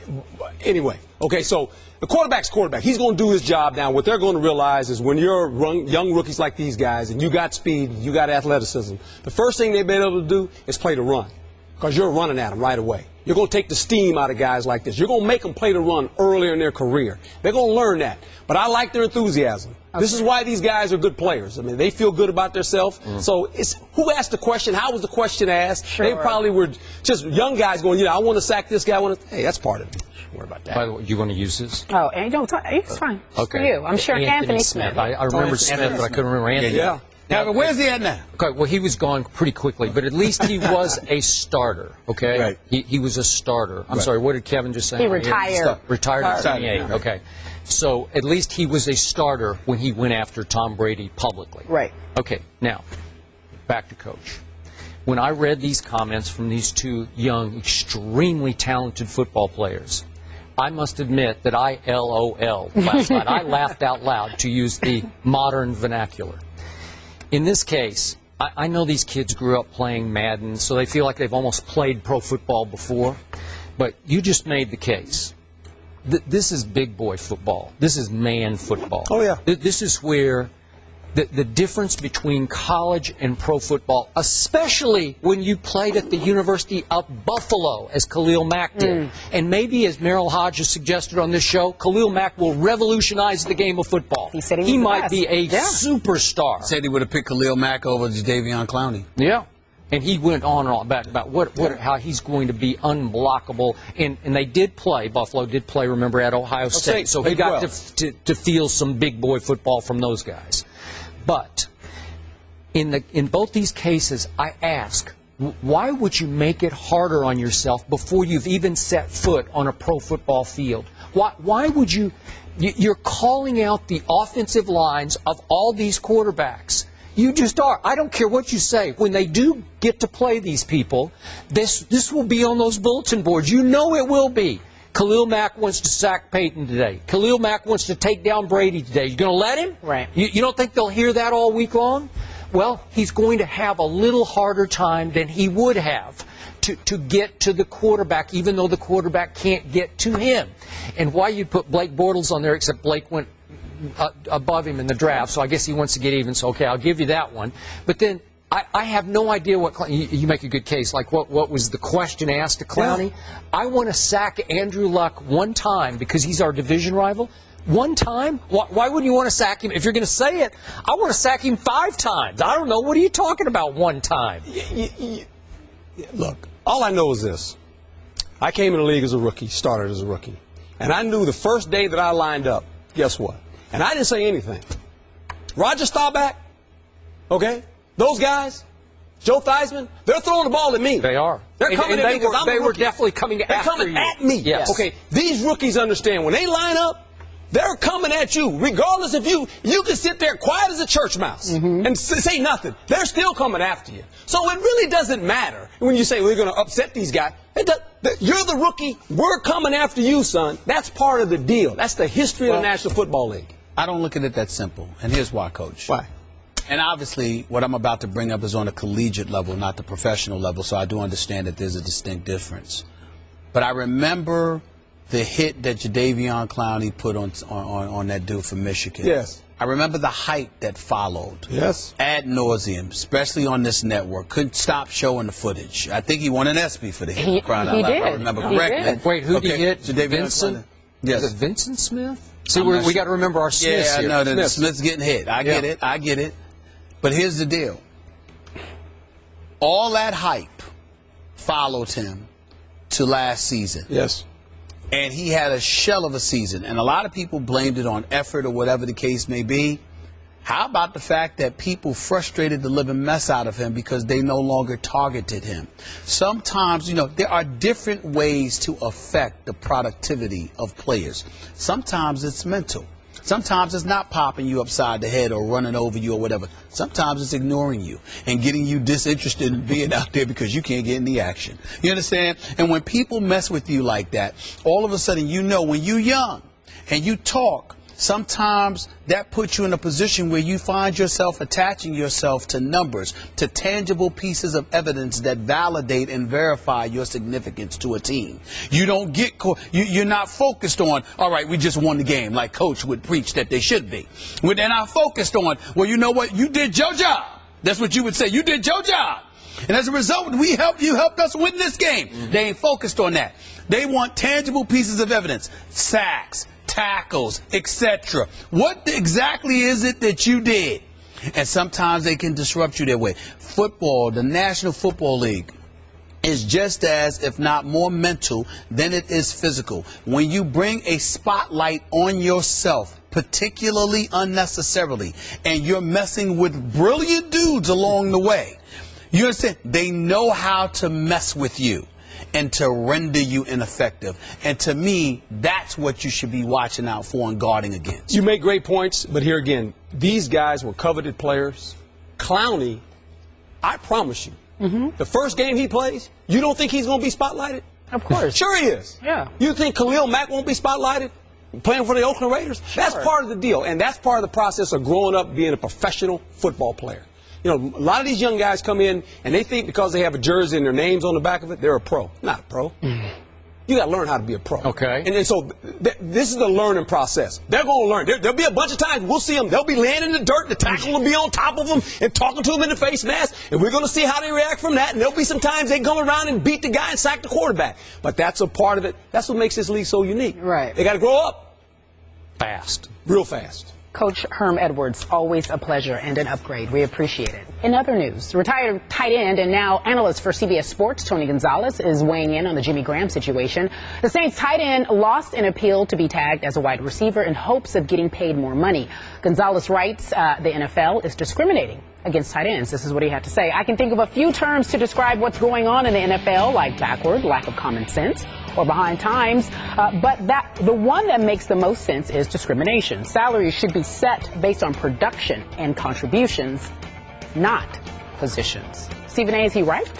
anyway. Okay, so the quarterback's quarterback. He's going to do his job now. What they're going to realize is when you're young rookies like these guys and you got speed, you got athleticism, the first thing they've been able to do is play the run, because you're running at them right away. You're going to take the steam out of guys like this. You're going to make them play the run earlier in their career. They're going to learn that. But I like their enthusiasm. Okay. This is why these guys are good players. I mean, they feel good about themselves. So it's who asked the question? How was the question asked? Sure. They probably were just young guys going, I want to sack this guy. Hey, that's part of it. Don't worry about that. By the way, you want to use this? Oh, and don't talk. It's fine. Okay. For you. I'm sure Anthony Smith. I remember Smith, but I couldn't remember Anthony. Yeah. Now, but where's he at now? Okay, well, he was gone pretty quickly, but at least he was a starter, okay? Right. He was a starter. I'm sorry, what did Kevin just say? He retired. Retired at 78, okay. So at least he was a starter when he went after Tom Brady publicly. Right. Okay, now, back to Coach. When I read these comments from these 2 young, extremely talented football players, I must admit that I LOL last night. I laughed out loud, to use the modern vernacular. In this case, I know these kids grew up playing Madden, so they feel like they've almost played pro football before. But you just made the case. This is big boy football. This is man football. Oh, yeah. This is where the difference between college and pro football, especially when you played at the University of Buffalo, as Khalil Mack did. And maybe, as Merrill Hodges suggested on this show, Khalil Mack will revolutionize the game of football. He said he might be a superstar. Said he would have picked Khalil Mack over Jadeveon Clowney. Yeah. And he went on and on about how he's going to be unblockable. And they did play, Buffalo did play, remember, at Ohio State. So he got to feel some big boy football from those guys. But in both these cases, I ask, why would you make it harder on yourself before you've even set foot on a pro football field? Why would you? You're calling out the offensive lines of all these quarterbacks. You just are. I don't care what you say. When they do get to play these people, this will be on those bulletin boards. You know it will be. Khalil Mack wants to sack Peyton today. Khalil Mack wants to take down Brady today. You going to let him? Right. You don't think they'll hear that all week long? Well, he's going to have a little harder time than he would have to get to the quarterback, even though the quarterback can't get to him. And why you put Blake Bortles on there, except Blake went above him in the draft, so I guess he wants to get even. So, okay, I'll give you that one. But then I have no idea what you make a good case. Like what was the question asked to Clowney? Yeah. I want to sack Andrew Luck one time because he's our division rival. One time? Why wouldn't you want to sack him? If you're going to say it, I want to sack him 5 times. I don't know. What are you talking about one time? Look, all I know is this. I came in the league as a rookie, started as a rookie. And I knew the first day that I lined up, guess what? And I didn't say anything. Roger Staubach, okay? Those guys, Joe Theismann, they're throwing the ball at me. They are. They're coming at me because I'm a rookie. They were definitely coming after you. They're coming at me. Yes. Okay, these rookies understand when they line up, they're coming at you. Regardless if you can sit there quiet as a church mouse and say nothing. They're still coming after you. So it really doesn't matter when you say we're going to upset these guys. You're the rookie. We're coming after you, son. That's part of the deal. That's the history of the National Football League. I don't look at it that simple. And here's why, Coach. Why? And obviously, what I'm about to bring up is on a collegiate level, not the professional level, so I do understand that there's a distinct difference. But I remember the hit that Jadeveon Clowney put on that dude from Michigan. Yes. I remember the hype that followed. Yes. Ad nauseum, especially on this network. Couldn't stop showing the footage. I think he won an ESPY for the hit. He did. I remember correctly. Wait, who did he hit? Vincent? Yes. Is it Vincent Smith? See, we got to remember our Smiths here. Yeah, I know that Smith's getting hit. I get it. But here's the deal. All that hype followed him to last season. Yes. And he had a shell of a season. And a lot of people blamed it on effort or whatever the case may be. How about the fact that people frustrated the living mess out of him because they no longer targeted him? Sometimes, there are different ways to affect the productivity of players. Sometimes it's mental. Sometimes it's not popping you upside the head or running over you or whatever. Sometimes it's ignoring you and getting you disinterested in being out there because you can't get any action. You understand? And when people mess with you like that, all of a sudden when you're young and you talk, sometimes that puts you in a position where you find yourself attaching yourself to numbers, to tangible pieces of evidence that validate and verify your significance to a team. You don't get you're not focused on, all right, we just won the game, like Coach would preach that they should be. They're not focused on, well, you know what, you did your job. That's what you would say. You did your job. And as a result, you helped us win this game. Mm-hmm. They ain't focused on that. They want tangible pieces of evidence, sacks, tackles, etc. What exactly is it that you did? And sometimes they can disrupt you that way. Football, the National Football League, is just as, if not more, mental than it is physical. When you bring a spotlight on yourself, particularly unnecessarily, and you're messing with brilliant dudes along the way, you understand? They know how to mess with you and to render you ineffective. And to me, that's what you should be watching out for and guarding against. You make great points, but here again, these guys were coveted players. Clowney, I promise you, the first game he plays, you don't think he's going to be spotlighted? Of course. Sure he is. Yeah. You think Khalil Mack won't be spotlighted playing for the Oakland Raiders? Sure. That's part of the deal, and that's part of the process of growing up being a professional football player. A lot of these young guys come in and they think because they have a jersey and their name's on the back of it, they're a pro. Not a pro. You got to learn how to be a pro. Okay. And so this is the learning process. They're going to learn. There'll be a bunch of times we'll see them. They'll be laying in the dirt. The tackle will be on top of them and talking to them in the face mask. And we're going to see how they react from that. And there'll be some times they come around and beat the guy and sack the quarterback. But that's a part of it. That's what makes this league so unique. Right. They got to grow up fast. Real fast. Coach Herm Edwards, always a pleasure and an upgrade. We appreciate it. In other news, retired tight end and now analyst for CBS Sports, Tony Gonzalez, is weighing in on the Jimmy Graham situation. The Saints tight end lost an appeal to be tagged as a wide receiver in hopes of getting paid more money. Gonzalez writes the NFL is discriminating against tight ends. This is what he had to say. I can think of a few terms to describe what's going on in the NFL, like backward, lack of common sense, or behind times, but the one that makes the most sense is discrimination. Salaries should be set based on production and contributions, not positions. Stephen A., is he right?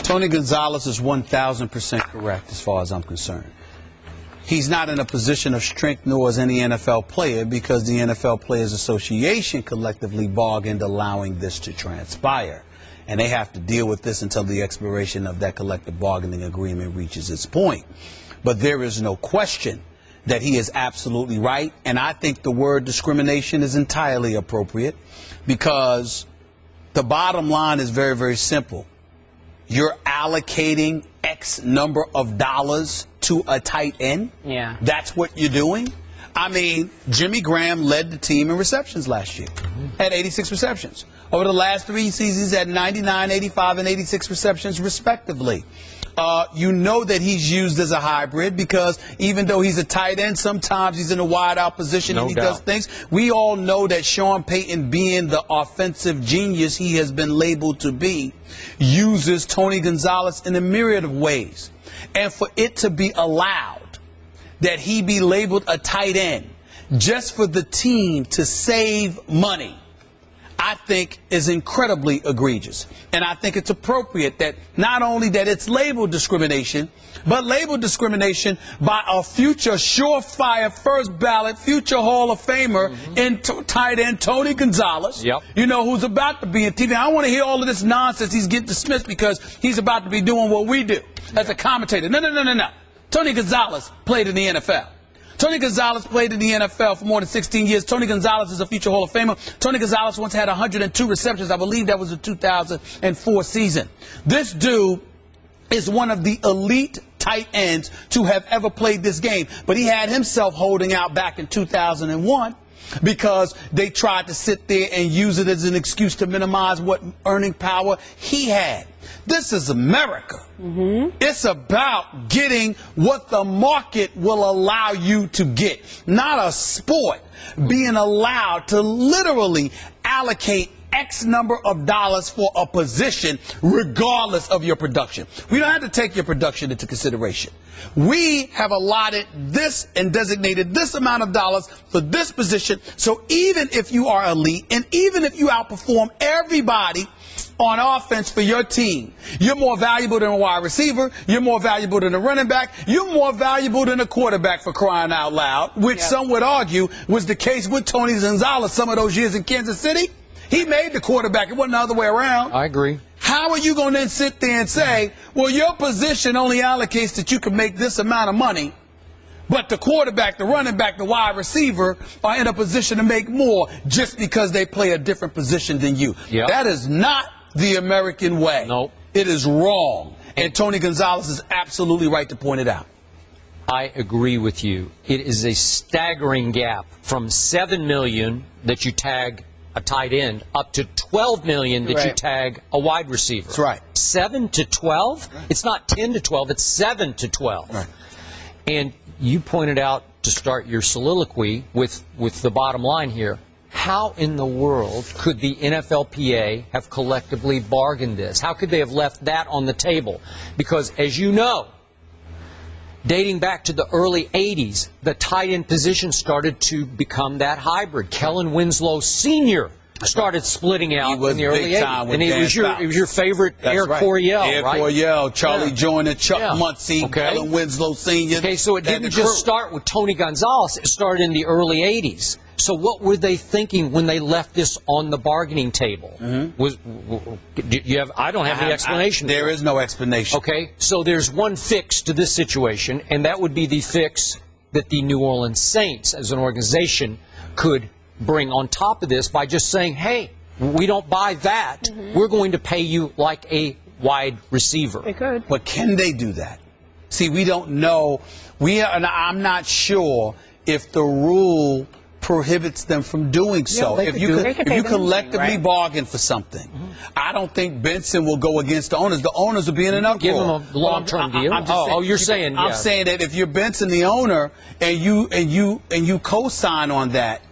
Tony Gonzalez is 1,000% correct as far as I'm concerned. He's not in a position of strength, nor is any NFL player, because the NFL Players Association collectively bargained allowing this to transpire. And they have to deal with this until the expiration of that collective bargaining agreement reaches its point. But there is no question that he is absolutely right. And I think the word discrimination is entirely appropriate, because the bottom line is very, very simple. You're allocating X number of dollars to a tight end. Yeah. That's what you're doing. I mean, Jimmy Graham led the team in receptions last year, had 86 receptions. Over the last 3 seasons, had 99, 85, and 86 receptions, respectively. You know that he's used as a hybrid, because even though he's a tight end, sometimes he's in a wide out position and he does things. We all know that Sean Payton, being the offensive genius he has been labeled to be, uses Tony Gonzalez in a myriad of ways. And for it to be allowed that he be labeled a tight end just for the team to save money, I think is incredibly egregious. And I think it's appropriate that not only that it's labeled discrimination, but labeled discrimination by a future surefire first ballot, future Hall of Famer in tight end Tony Gonzalez, who's about to be in TV. I don't want to hear all of this nonsense. He's getting dismissed because he's about to be doing what we do as a commentator. No. Tony Gonzalez played in the NFL. Tony Gonzalez played in the NFL for more than 16 years. Tony Gonzalez is a future Hall of Famer. Tony Gonzalez once had 102 receptions. I believe that was the 2004 season. This dude is one of the elite tight ends to have ever played this game. But he had himself holding out back in 2001 because they tried to sit there and use it as an excuse to minimize what earning power he had. This is America. It's about getting what the market will allow you to get, not a sport being allowed to literally allocate X number of dollars for a position regardless of your production. We don't have to take your production into consideration. We have allotted this and designated this amount of dollars for this position. So even if you are elite and even if you outperform everybody on offense for your team, you're more valuable than a wide receiver, you're more valuable than a running back, you're more valuable than a quarterback, for crying out loud, which some would argue was the case with Tony Gonzalez some of those years in Kansas City. He made the quarterback. It wasn't the other way around. I agree. How are you going to then sit there and say, well, your position only allocates that you can make this amount of money, but the quarterback, the running back, the wide receiver are in a position to make more just because they play a different position than you? Yep. That is not the American way. Nope. It is wrong. And Tony Gonzalez is absolutely right to point it out. I agree with you. It is a staggering gap from $7 million that you tag a tight end up to $12 million that you tag a wide receiver. That's right. 7 to 12? It's not 10 to 12, it's 7 to 12. Right. And you pointed out to start your soliloquy with the bottom line here. How in the world could the NFLPA have collectively bargained this? How could they have left that on the table? Because, as you know, dating back to the early 80s, the tight end position started to become that hybrid. Kellen Winslow Sr. started splitting out in the early 80s. And it was your favorite Air Coryell, Air right? Coryell, Charlie Joyner, Chuck Muncie, Kellen Winslow Sr. Okay, so it didn't just start with Tony Gonzalez. It started in the early 80s. So what were they thinking when they left this on the bargaining table? I don't have any explanation. There is no explanation. Okay, so there's one fix to this situation, and that would be the fix that the New Orleans Saints as an organization could bring on top of this by just saying, hey, we don't buy that. We're going to pay you like a wide receiver. They could. But can they do that? See, we don't know. I'm not sure if the rule prohibits them from doing so. If you collectively bargain for something, I don't think Benson will go against the owners. The owners will be in an uproar. Give them a long-term deal. You're saying? I'm saying that if you're Benson, the owner, and you co-sign on that,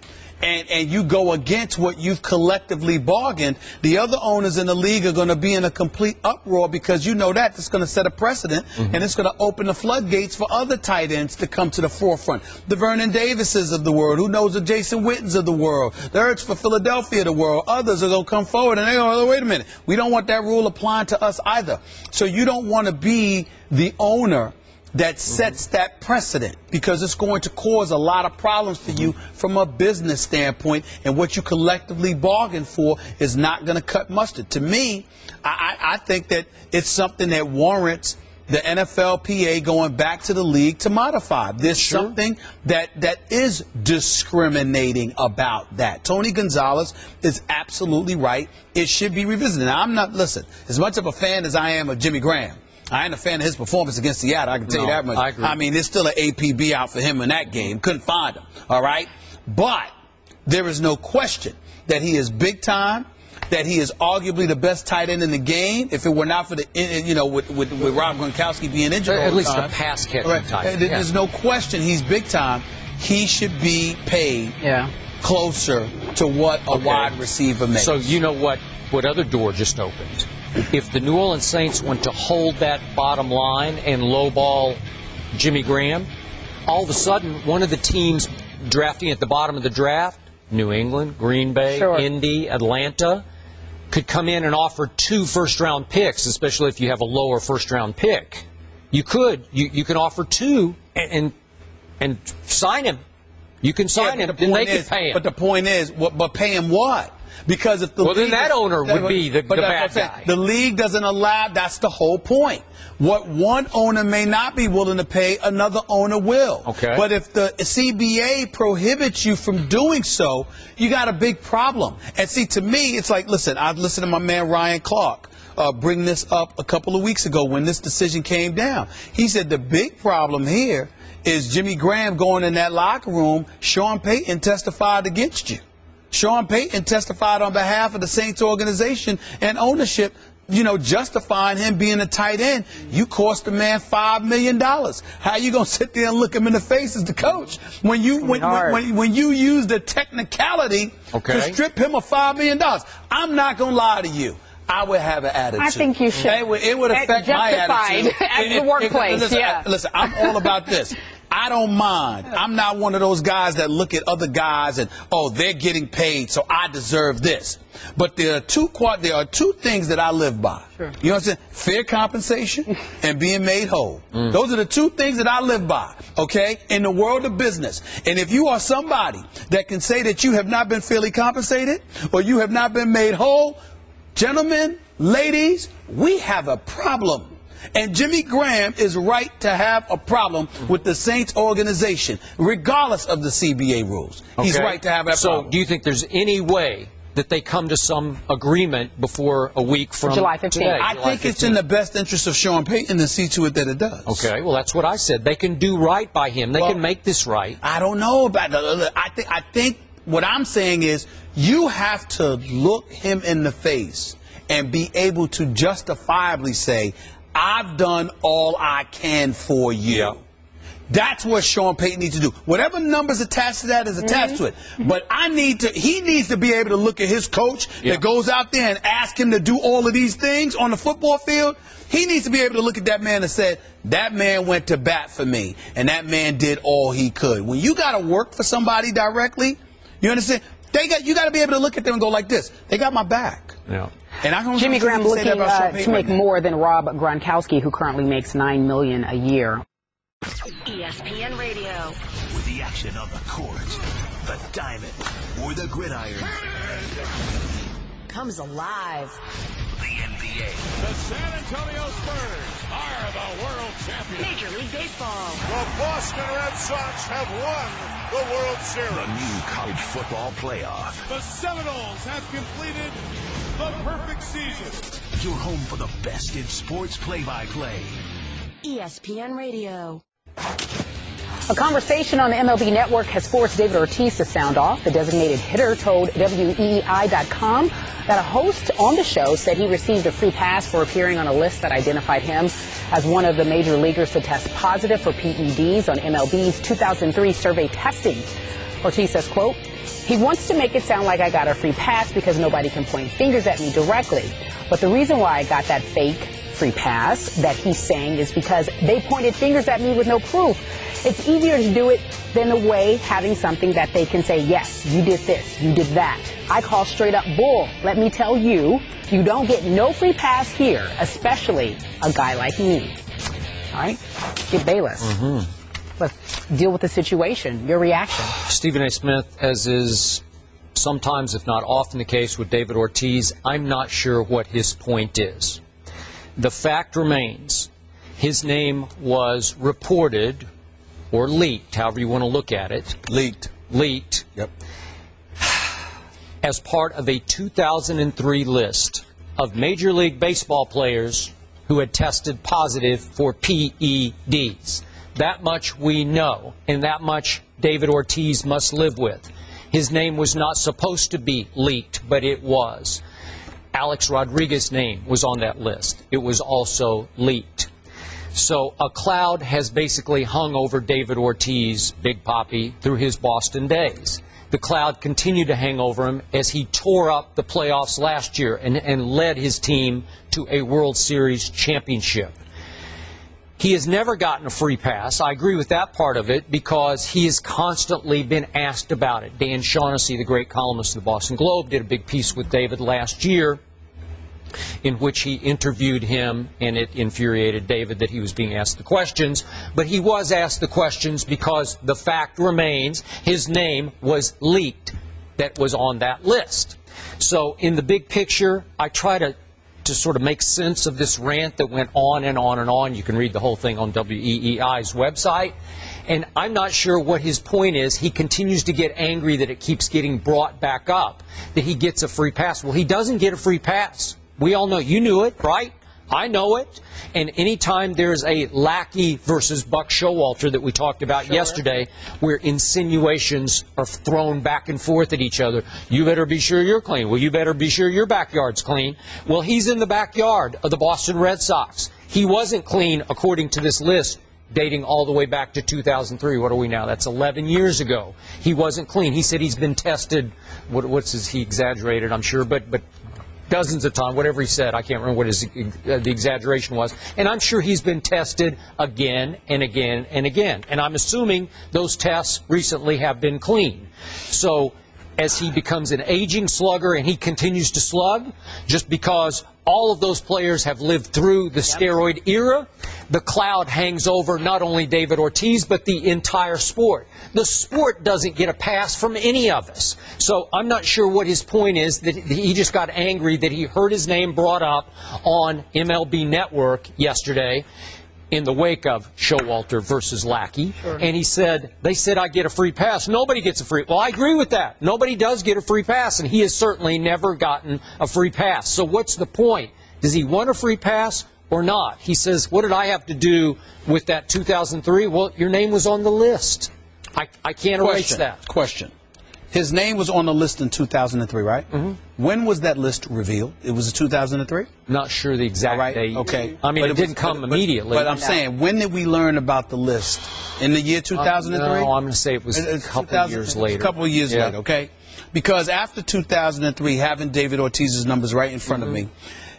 and you go against what you've collectively bargained, the other owners in the league are going to be in a complete uproar because you know that's going to set a precedent and it's going to open the floodgates for other tight ends to come to the forefront. The Vernon Davises of the world, who knows the Jason Wittens of the world, the Ertz for Philadelphia of the world, others are going to come forward and they're going, oh, wait a minute, we don't want that rule applying to us either. So you don't want to be the owner that sets that precedent because it's going to cause a lot of problems for you from a business standpoint, and what you collectively bargained for is not going to cut mustard. To me, I think that it's something that warrants the NFLPA going back to the league to modify. There's something that is discriminating about that. Tony Gonzalez is absolutely right. It should be revisited. Now, listen, as much of a fan as I am of Jimmy Graham, I ain't a fan of his performance against Seattle. I can tell you that much. I agree. I mean, there's still an APB out for him in that game. Couldn't find him. All right? But there is no question that he is big time, that he is arguably the best tight end in the game. If it were not for the, with Rob Gronkowski being injured, at least the pass catching tight end. There's no question he's big time. He should be paid closer to what a wide receiver makes. So you know what other door just opened? If the New Orleans Saints want to hold that bottom line and lowball Jimmy Graham, all of a sudden one of the teams drafting at the bottom of the draft, New England, Green Bay, Indy, Atlanta, could come in and offer 2 first-round picks, especially if you have a lower first-round pick. You could. You can offer 2 and sign him. You can sign him, and they can pay him. But the point is, but pay him what? Because if the then that owner would be the bad guy. The league doesn't allow. That's the whole point. What one owner may not be willing to pay, another owner will. Okay. But if the CBA prohibits you from doing so, you got a big problem. And see, to me, it's like, listen, I listened to my man Ryan Clark bring this up a couple of weeks ago when this decision came down. He said the big problem here is Jimmy Graham going in that locker room. Sean Payton testified against you. Sean Payton testified on behalf of the Saints organization and ownership, justifying him being a tight end. You cost the man $5 million. How you gonna sit there and look him in the face as the coach when you use the technicality to strip him of $5 million? I'm not gonna lie to you. I would have an attitude. I think you should. It would affect my attitude. At the workplace. Listen, I'm all about this. I don't mind. I'm not one of those guys that look at other guys and, they're getting paid, so I deserve this. But there are two things that I live by. Sure. You know what I'm saying? Fair compensation and being made whole. Those are the two things that I live by, okay, in the world of business. And if you are somebody that can say that you have not been fairly compensated or you have not been made whole, gentlemen, ladies, we have a problem. And Jimmy Graham is right to have a problem with the Saints organization, regardless of the CBA rules. He's right to have that problem. So do you think there's any way that they come to some agreement before a week from July 15th? Today, I think it's in the best interest of Sean Payton to see to it that it does. Okay, well, that's what I said. They can do right by him. They can make this right. I don't know about that. I think what I'm saying is you have to look him in the face and be able to justifiably say, I've done all I can for you. Yeah. That's what Sean Payton needs to do. Whatever numbers attached to that is attached to it. But he needs to be able to look at his coach that goes out there and ask him to do all of these things on the football field. He needs to be able to look at that man and say, that man went to bat for me, and that man did all he could. When you got to work for somebody directly, you understand? You got to be able to look at them and go like this. They got my back. Yeah. And Jimmy Graham looking to make more than Rob Gronkowski, who currently makes $9 million a year. ESPN Radio. With the action on the court, the diamond, or the gridiron. Comes alive. The NBA. The San Antonio Spurs are the world champions. Major League Baseball. The Boston Red Sox have won the World Series. The new college football playoff. The Seminoles have completed the perfect season. You're home for the best in sports play-by-play. ESPN Radio. A conversation on the MLB Network has forced David Ortiz to sound off. The designated hitter told WEEI.com that a host on the show said he received a free pass for appearing on a list that identified him as one of the major leaguers to test positive for PEDs on MLB's 2003 survey testing. Ortiz says, quote, he wants to make it sound like I got a free pass because nobody can point fingers at me directly. But the reason why I got that fake free pass that he's saying is because they pointed fingers at me with no proof. It's easier to do it than the way having something that they can say, yes, you did this, you did that. I call straight up bull. Let me tell you, you don't get no free pass here, especially a guy like me. All right? Get Bayless. Let's deal with the situation. Your reaction. Stephen A. Smith, as is sometimes, if not often the case with David Ortiz, I'm not sure what his point is. The fact remains, his name was reported or leaked, however you want to look at it. Leaked. Yep. As part of a 2003 list of Major League Baseball players who had tested positive for PEDs. That much we know, and that much David Ortiz must live with. His name was not supposed to be leaked, but it was. Alex Rodriguez's name was on that list. It was also leaked. So a cloud has basically hung over David Ortiz, Big Papi, through his Boston days. The cloud continued to hang over him as he tore up the playoffs last year and led his team to a World Series championship. He has never gotten a free pass. I agree with that part of it because he has constantly been asked about it. Dan Shaughnessy, the great columnist of the Boston Globe, did a big piece with David last year in which he interviewed him, and it infuriated David that he was being asked the questions. But he was asked the questions because the fact remains his name was leaked. that was on that list. So in the big picture, I try to sort of make sense of this rant that went on and on and on. You can read the whole thing on WEEI's website. And I'm not sure what his point is. He continues to get angry that it keeps getting brought back up, that he gets a free pass. Well, he doesn't get a free pass. We all know. You knew it, right? I know it. And anytime there's a Lackey versus Buck Showalter that we talked about yesterday, where insinuations are thrown back and forth at each other, you better be sure you're clean. Well, you better be sure your backyard's clean. Well, he's in the backyard of the Boston Red Sox. He wasn't clean according to this list dating all the way back to 2003. What are we now? That's 11 years ago. He wasn't clean. He said he's been tested. He exaggerated, I'm sure, but dozens of times, whatever he said. I can't remember what the exaggeration was. And I'm sure he's been tested again and again and again. And I'm assuming those tests recently have been clean. So as he becomes an aging slugger and he continues to slug, just because all of those players have lived through the steroid era, the cloud hangs over not only David Ortiz, but the entire sport. The sport doesn't get a pass from any of us. So I'm not sure what his point is, that he just got angry that he heard his name brought up on MLB Network yesterday in the wake of Showalter versus Lackey. Sure. And they said I get a free pass. Nobody gets a free. Well, I agree with that. Nobody does get a free pass, and he has certainly never gotten a free pass. So what's the point? Does he want a free pass or not? He says, what did I have to do with that 2003? Well, your name was on the list. I can't erase that. Question. His name was on the list in 2003, right? Mm-hmm. When was that list revealed? It was 2003? Not sure the exact date. Okay. I mean, it didn't come immediately. But I'm saying, when did we learn about the list? In the year 2003? No, I'm going to say it was a couple of years later. A couple of years later, okay? Because after 2003, having David Ortiz's numbers right in front of me,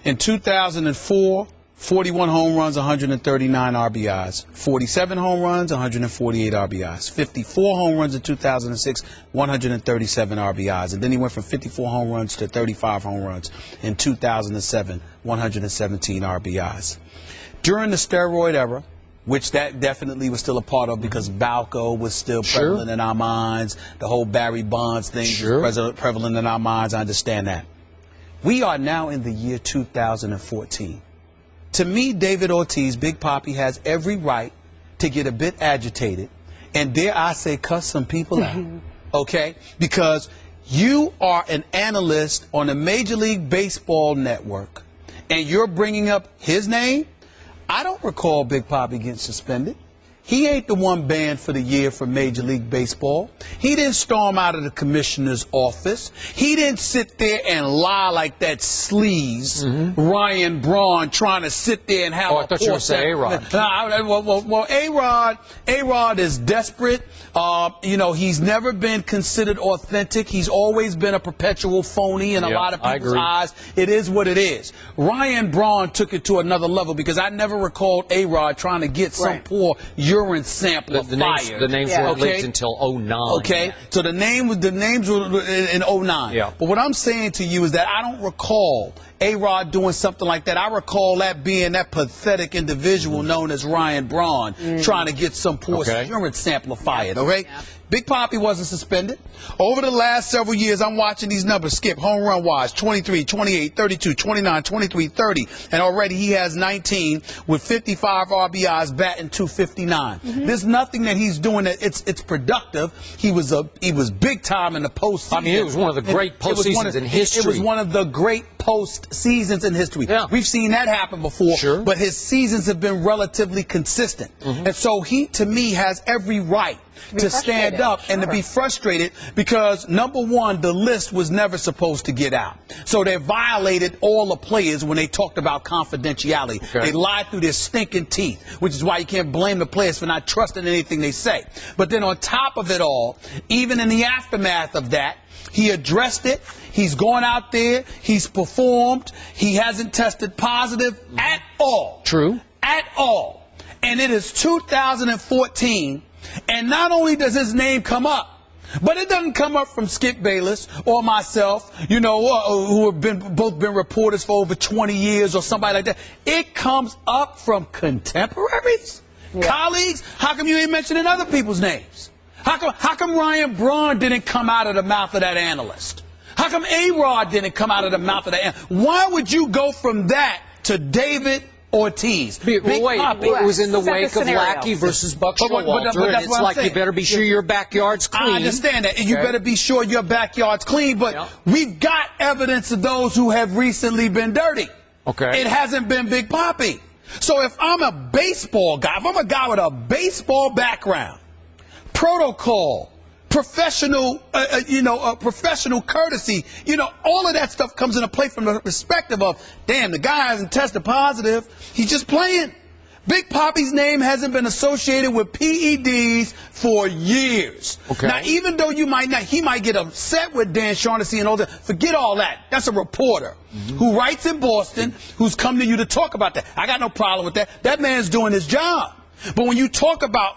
in 2004, 41 home runs, 139 RBIs. 47 home runs, 148 RBIs. 54 home runs in 2006, 137 RBIs. And then he went from 54 home runs to 35 home runs in 2007, 117 RBIs. During the steroid era, which that definitely was still a part of because Balco was still prevalent in our minds. The whole Barry Bonds thing was prevalent in our minds. I understand that. We are now in the year 2014. To me, David Ortiz, Big Papi, has every right to get a bit agitated and, dare I say, cuss some people out, okay? Because you are an analyst on the Major League Baseball Network and you're bringing up his name. I don't recall Big Papi getting suspended. He ain't the one banned for the year for Major League Baseball. He didn't storm out of the commissioner's office. He didn't sit there and lie like that sleaze, Ryan Braun, trying to sit there and have I thought you were going to say A-Rod. Well, A-Rod is desperate. He's never been considered authentic. He's always been a perpetual phony in a lot of people's eyes. It is what it is. Ryan Braun took it to another level because I never recalled A-Rod trying to get some poor urine sample of fire. The names weren't leaked until 09. Okay, so the names were in 09. Yeah. But what I'm saying to you is that I don't recall A-Rod doing something like that. I recall that being that pathetic individual known as Ryan Braun trying to get some poor urine sample fired. Okay. Yeah. Big Papi wasn't suspended. Over the last several years, I'm watching these numbers skip home run wise, 23, 28, 32, 29, 23, 30. And already he has 19 with 55 RBIs, batting 259. There's nothing that he's doing that it's productive. He was big time in the postseason. I mean, it was one of the great postseasons in history. It was one of the great postseasons in history. Yeah. We've seen that happen before, but his seasons have been relatively consistent. And so he, to me, has every right to stand up and to be frustrated because, number one, the list was never supposed to get out. So they violated all the players when they talked about confidentiality. They lied through their stinking teeth, which is why you can't blame the players for not trusting anything they say. But then on top of it all, even in the aftermath of that, he addressed it. He's gone out there. He's performed. He hasn't tested positive at all. True. At all. And it is 2014. And not only does his name come up, but it doesn't come up from Skip Bayless or myself, who have both been reporters for over 20 years or somebody like that. It comes up from contemporaries, colleagues. How come you ain't mentioning other people's names? How come Ryan Braun didn't come out of the mouth of that analyst? How come A-Rod didn't come out of the mouth of that analyst? Why would you go from that to David Ortiz? Wait, it was in the wake of Lackey versus Buck Showalter, and it's like you better be sure your backyard's clean. I understand that, and you better be sure your backyard's clean, but we've got evidence of those who have recently been dirty. Okay. It hasn't been Big Papi. So if I'm a baseball guy, if I'm a guy with a baseball background, protocol, professional, professional courtesy, all of that stuff comes into play from the perspective of, damn, the guy hasn't tested positive. He's just playing. Big Papi's name hasn't been associated with PEDs for years. Okay. Now, even though he might get upset with Dan Shaughnessy and all that, forget all that. That's a reporter who writes in Boston, who's come to you to talk about that. I got no problem with that. That man's doing his job. But when you talk about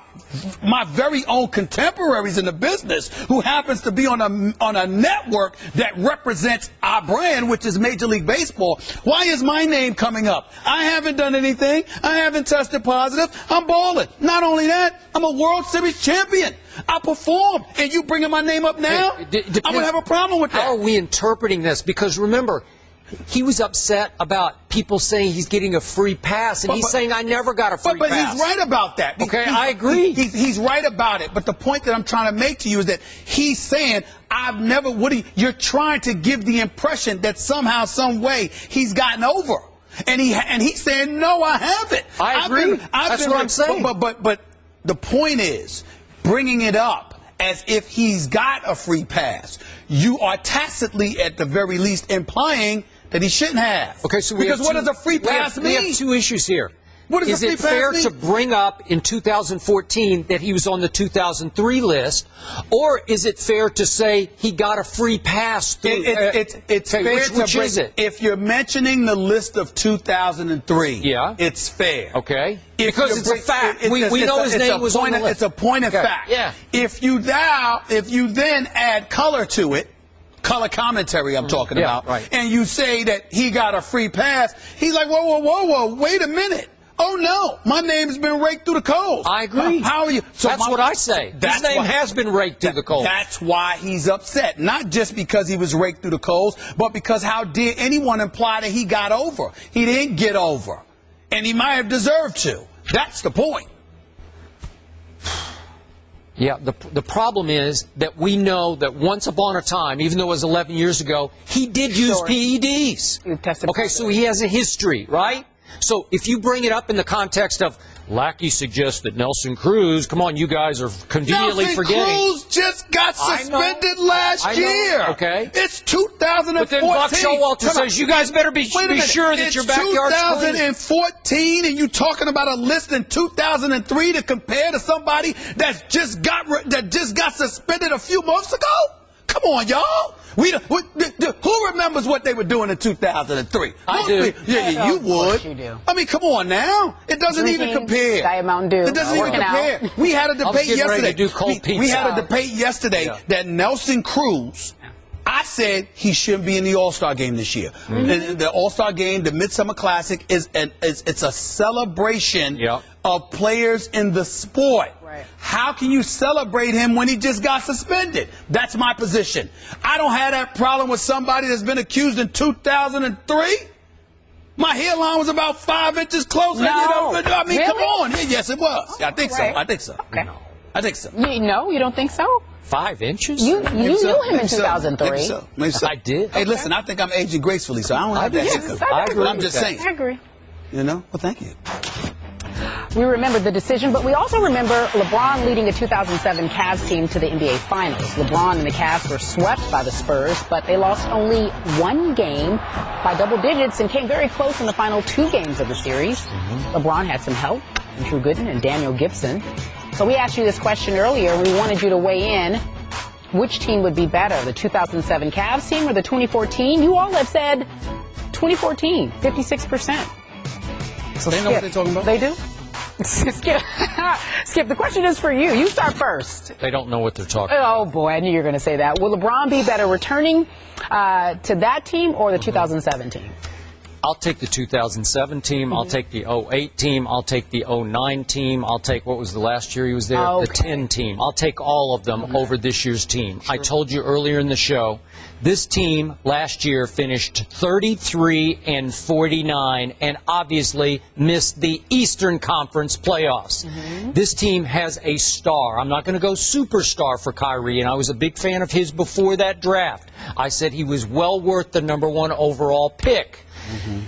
my very own contemporaries in the business who happens to be on a network that represents our brand, which is Major League Baseball, why is my name coming up? I haven't done anything. I haven't tested positive. I'm balling. Not only that, I'm a World Series champion. I performed, and you bringing my name up now? I'm going to have a problem with that. How are we interpreting this? Because remember, he was upset about people saying he's getting a free pass, and he's saying I never got a free pass. But he's right about that. Okay, I agree. He's right about it. But the point that I'm trying to make to you is that he's saying I've never. You're trying to give the impression that somehow, some way, he's gotten over, and he's saying no, I haven't. I agree. That's what I'm saying. But the point is, bringing it up as if he's got a free pass, you are tacitly, at the very least, implying that he shouldn't have. Okay, so what does a free pass mean? We have two issues here. What is it fair to bring up in 2014 that he was on the 2003 list, or is it fair to say he got a free pass? It's fair which is it? If you're mentioning the list of 2003, it's fair. Okay. Because it's a fact. We know his name was on the list. It's a point of fact. Yeah. If you then add color to it, color commentary I'm talking about, right, and you say that he got a free pass, he's like, whoa, wait a minute. Oh, no, my name's been raked through the coals. I agree. How are you? So that's what I say. His name has been raked through the coals. That's why he's upset. Not just because he was raked through the coals, but because how dare anyone imply that he got over? He didn't get over. And he might have deserved to. That's the point. Yeah, the problem is that we know that once upon a time, even though it was 11 years ago, he did use PEDs. Okay, so he has a history, right? So if you bring it up in the context of Lackey suggests that Nelson Cruz, come on, you guys are conveniently forgetting. Nelson Cruz just got suspended last year. Okay. It's 2014. But then Buck Showalter says you guys better be sure that your backyard's clean. It's 2014, and you talking about a list in 2003 to compare to somebody that just got suspended a few months ago? Come on, y'all. Who remembers what they were doing in 2003? I do. Yeah, you would. You do. I mean, come on now. It doesn't even compare. Diet Mountain Dew. It doesn't even compare. We had a debate yesterday. We had a debate yesterday that Nelson Cruz, I said he shouldn't be in the All-Star game this year. And the All-Star game, the Midsummer Classic, it's a celebration of players in the sport. Right. How can you celebrate him when he just got suspended? That's my position. I don't have that problem with somebody that's been accused in 2003. My hairline was about 5 inches closer. No. I mean, really? Come on. Yes, it was. Oh, I think so. I think so. Okay. No. I think so. You don't think so? 5 inches? You knew him in 2003. Maybe so. Maybe so. I did. Hey, listen, I think I'm aging gracefully, so I don't have that hiccup. I agree. I'm just saying. I agree. You know? Well, thank you. We remember the decision, but we also remember LeBron leading a 2007 Cavs team to the NBA Finals. LeBron and the Cavs were swept by the Spurs, but they lost only one game by double digits and came very close in the final 2 games of the series. LeBron had some help from Drew Gooden and Daniel Gibson. So we asked you this question earlier, and we wanted you to weigh in. Which team would be better, the 2007 Cavs team or the 2014? You all have said 2014, 56%. So they know what they're talking about? They do? Skip, the question is for you. You start first. They don't know what they're talking about. Oh, boy, I knew you were going to say that. Will LeBron be better returning to that team or the 2007 team? I'll take the 2007 team. I'll take the 08 team. I'll take the 09 team. I'll take, what was the last year he was there? Okay. The 10 team. I'll take all of them over this year's team. I told you earlier in the show, this team last year finished 33-49 and obviously missed the Eastern Conference playoffs. This team has a star. I'm not going to go superstar for Kyrie, and I was a big fan of his before that draft. I said he was well worth the #1 overall pick.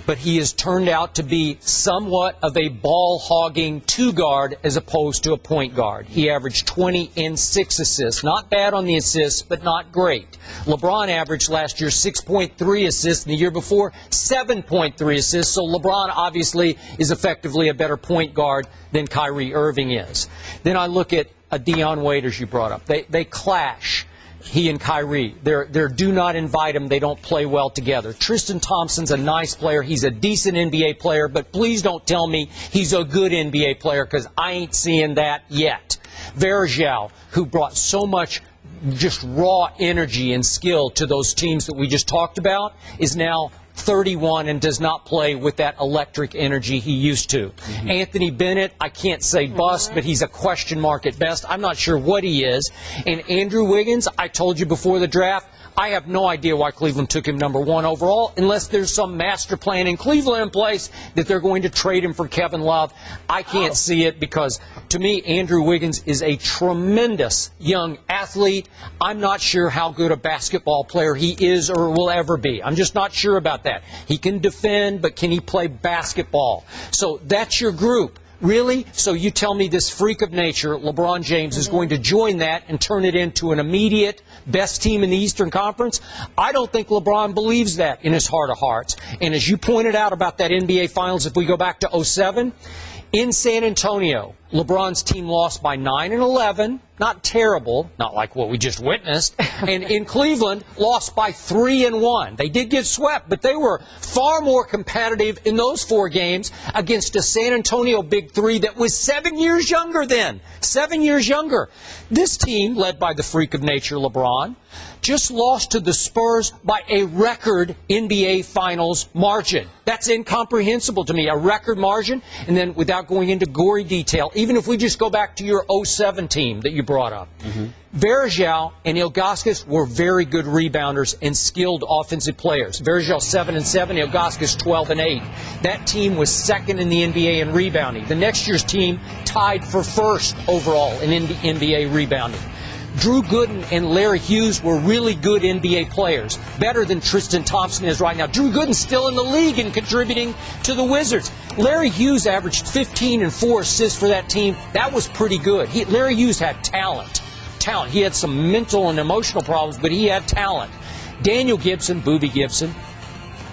But he has turned out to be somewhat of a ball-hogging two-guard as opposed to a point guard. He averaged 20 and 6 assists. Not bad on the assists, but not great. LeBron averaged last year 6.3 assists, and the year before 7.3 assists. So LeBron obviously is effectively a better point guard than Kyrie Irving is. Then I look at Dion Waiters you brought up. They clash. He and Kyrie, they're do not invite him. They don't play well together. Tristan Thompson's a nice player. He's a decent NBA player, but please don't tell me he's a good NBA player because I ain't seeing that yet. Verjao, who brought so much just raw energy and skill to those teams that we just talked about, is now 31 and does not play with that electric energy he used to. Anthony Bennett, I can't say bust, but he's a question mark at best. I'm not sure what he is. And Andrew Wiggins, I told you before the draft, I have no idea why Cleveland took him #1 overall unless there's some master plan in Cleveland in place that they're going to trade him for Kevin Love. I can't see it because, to me, Andrew Wiggins is a tremendous young athlete. I'm not sure how good a basketball player he is or will ever be. I'm just not sure about that. He can defend, but can he play basketball? So that's your group. Really? So you tell me this freak of nature, LeBron James, is going to join that and turn it into an immediate best team in the Eastern Conference? I don't think LeBron believes that in his heart of hearts. And as you pointed out about that NBA Finals, if we go back to 07, in San Antonio, LeBron's team lost by 9-11. Not terrible, not like what we just witnessed. And in Cleveland, lost by 3-1. They did get swept, but they were far more competitive in those 4 games against a San Antonio Big Three that was 7 years younger then. 7 years younger. This team, led by the freak of nature LeBron, just lost to the Spurs by a record NBA Finals margin. That's incomprehensible to me, a record margin. And then without going into gory detail, even if we just go back to your 07 team that you brought up, Verjao and Ilgauskas were very good rebounders and skilled offensive players. Verjao 7-7, Ilgauskas 12-8. That team was second in the NBA in rebounding. The next year's team tied for first overall in NBA rebounding. Drew Gooden and Larry Hughes were really good NBA players, better than Tristan Thompson is right now. Drew Gooden's still in the league and contributing to the Wizards. Larry Hughes averaged 15 and 4 assists for that team. That was pretty good. Larry Hughes had talent. He had some mental and emotional problems, but he had talent. Daniel Gibson, Boobie Gibson,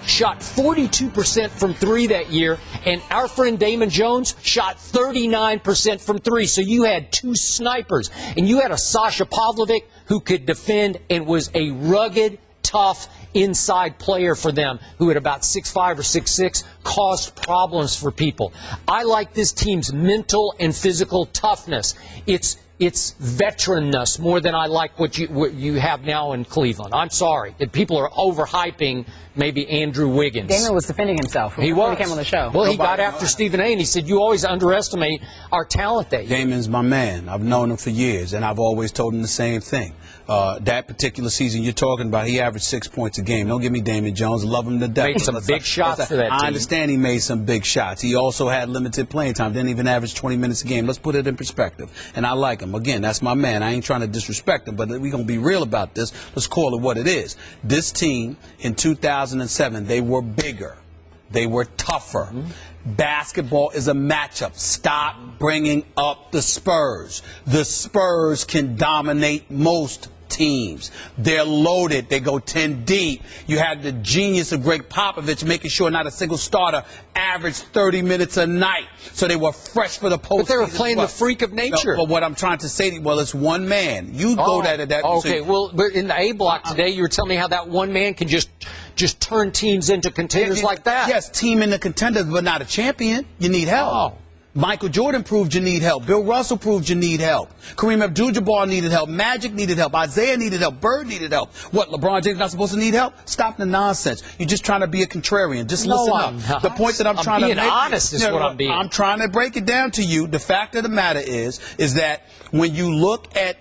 shot 42% from 3 that year, and our friend Damon Jones shot 39% from 3. So you had 2 snipers, and you had a Sasha Pavlovic who could defend and was a rugged, tough inside player for them, who at about 6'5" or 6'6", caused problems for people. I like this team's mental and physical toughness. It's veteranness more than I like what you have now in Cleveland. I'm sorry that people are overhyping maybe Andrew Wiggins. Damon was defending himself before he came on the show. Well, he got after Stephen A. and he said, you always underestimate our talent that year. Damon's my man. I've known him for years, and I've always told him the same thing. That particular season you're talking about, he averaged 6 points a game. Don't give me Damon Jones. Love him to death. Made some big shots for that team. I understand he made some big shots. He also had limited playing time. Didn't even average 20 minutes a game. Let's put it in perspective. And I like him. Again, that's my man. I ain't trying to disrespect him, but we're going to be real about this. Let's call it what it is. This team in 2007, they were bigger. They were tougher. Basketball is a matchup. Stop bringing up the Spurs. The Spurs can dominate most teams. They're loaded. They go 10 deep. You had the genius of Greg Popovich making sure not a single starter averaged 30 minutes a night. So they were fresh for the postseason. But they were playing the freak of nature. No, but what I'm trying to say, well, it's one man. You go that. Okay, well, but in the A block today, you were telling me how that one man can just turn teams into contenders like that. Yes, team into contenders, but not a champion. You need help. Michael Jordan proved you need help. Bill Russell proved you need help. Kareem Abdul-Jabbar needed help. Magic needed help. Isaiah needed help. Bird needed help. What, LeBron James not supposed to need help? Stop the nonsense. You're just trying to be a contrarian. Just listen up. The point that I'm trying to make. Being honest is what I'm being. I'm trying to break it down to you. The fact of the matter is that when you look at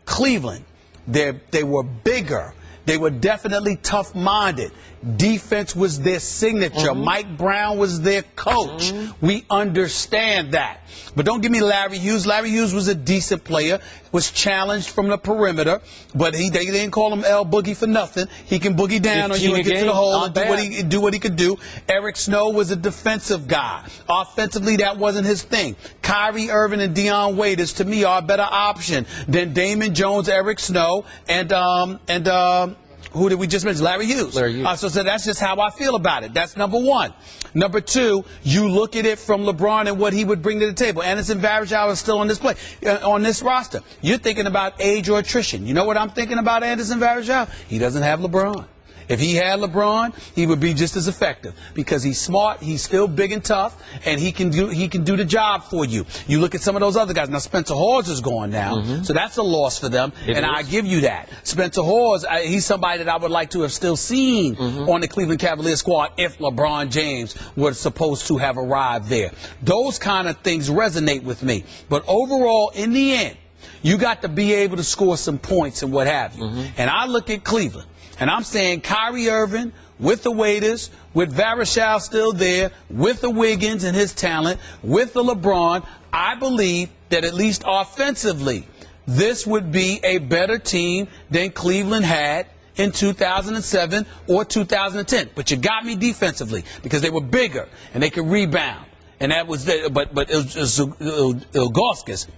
Cleveland, they were bigger. They were definitely tough-minded. Defense was their signature. Mike Brown was their coach. We understand that. But don't give me Larry Hughes. Larry Hughes was a decent player, was challenged from the perimeter, but they didn't call him L Boogie for nothing. He can boogie down on you and get to the hole and do what he could do. Eric Snow was a defensive guy. Offensively, that wasn't his thing. Kyrie Irving and Dion Waiters, to me, are a better option than Damon Jones, Eric Snow, and who did we just mention? Larry Hughes. So that's just how I feel about it. That's number one. Number two, you look at it from LeBron and what he would bring to the table. Anderson Varejao is still on this on this roster. You're thinking about age or attrition. You know what I'm thinking about Anderson Varejao? He doesn't have LeBron. If he had LeBron, he would be just as effective because he's smart, he's still big and tough, and he can do the job for you. You look at some of those other guys. Now, Spencer Hawes is gone now, so that's a loss for them, and I give you that. Spencer Hawes, he's somebody that I would like to have still seen on the Cleveland Cavaliers squad if LeBron James was supposed to have arrived there. Those kind of things resonate with me. But overall, in the end, you got to be able to score some points and what have you. And I look at Cleveland. And I'm saying Kyrie Irving with the Waiters, with Varejao still there, with the Wiggins and his talent, with the LeBron, I believe that at least offensively, this would be a better team than Cleveland had in 2007 or 2010. But you got me defensively because they were bigger and they could rebound. And that was but Ilgauskas.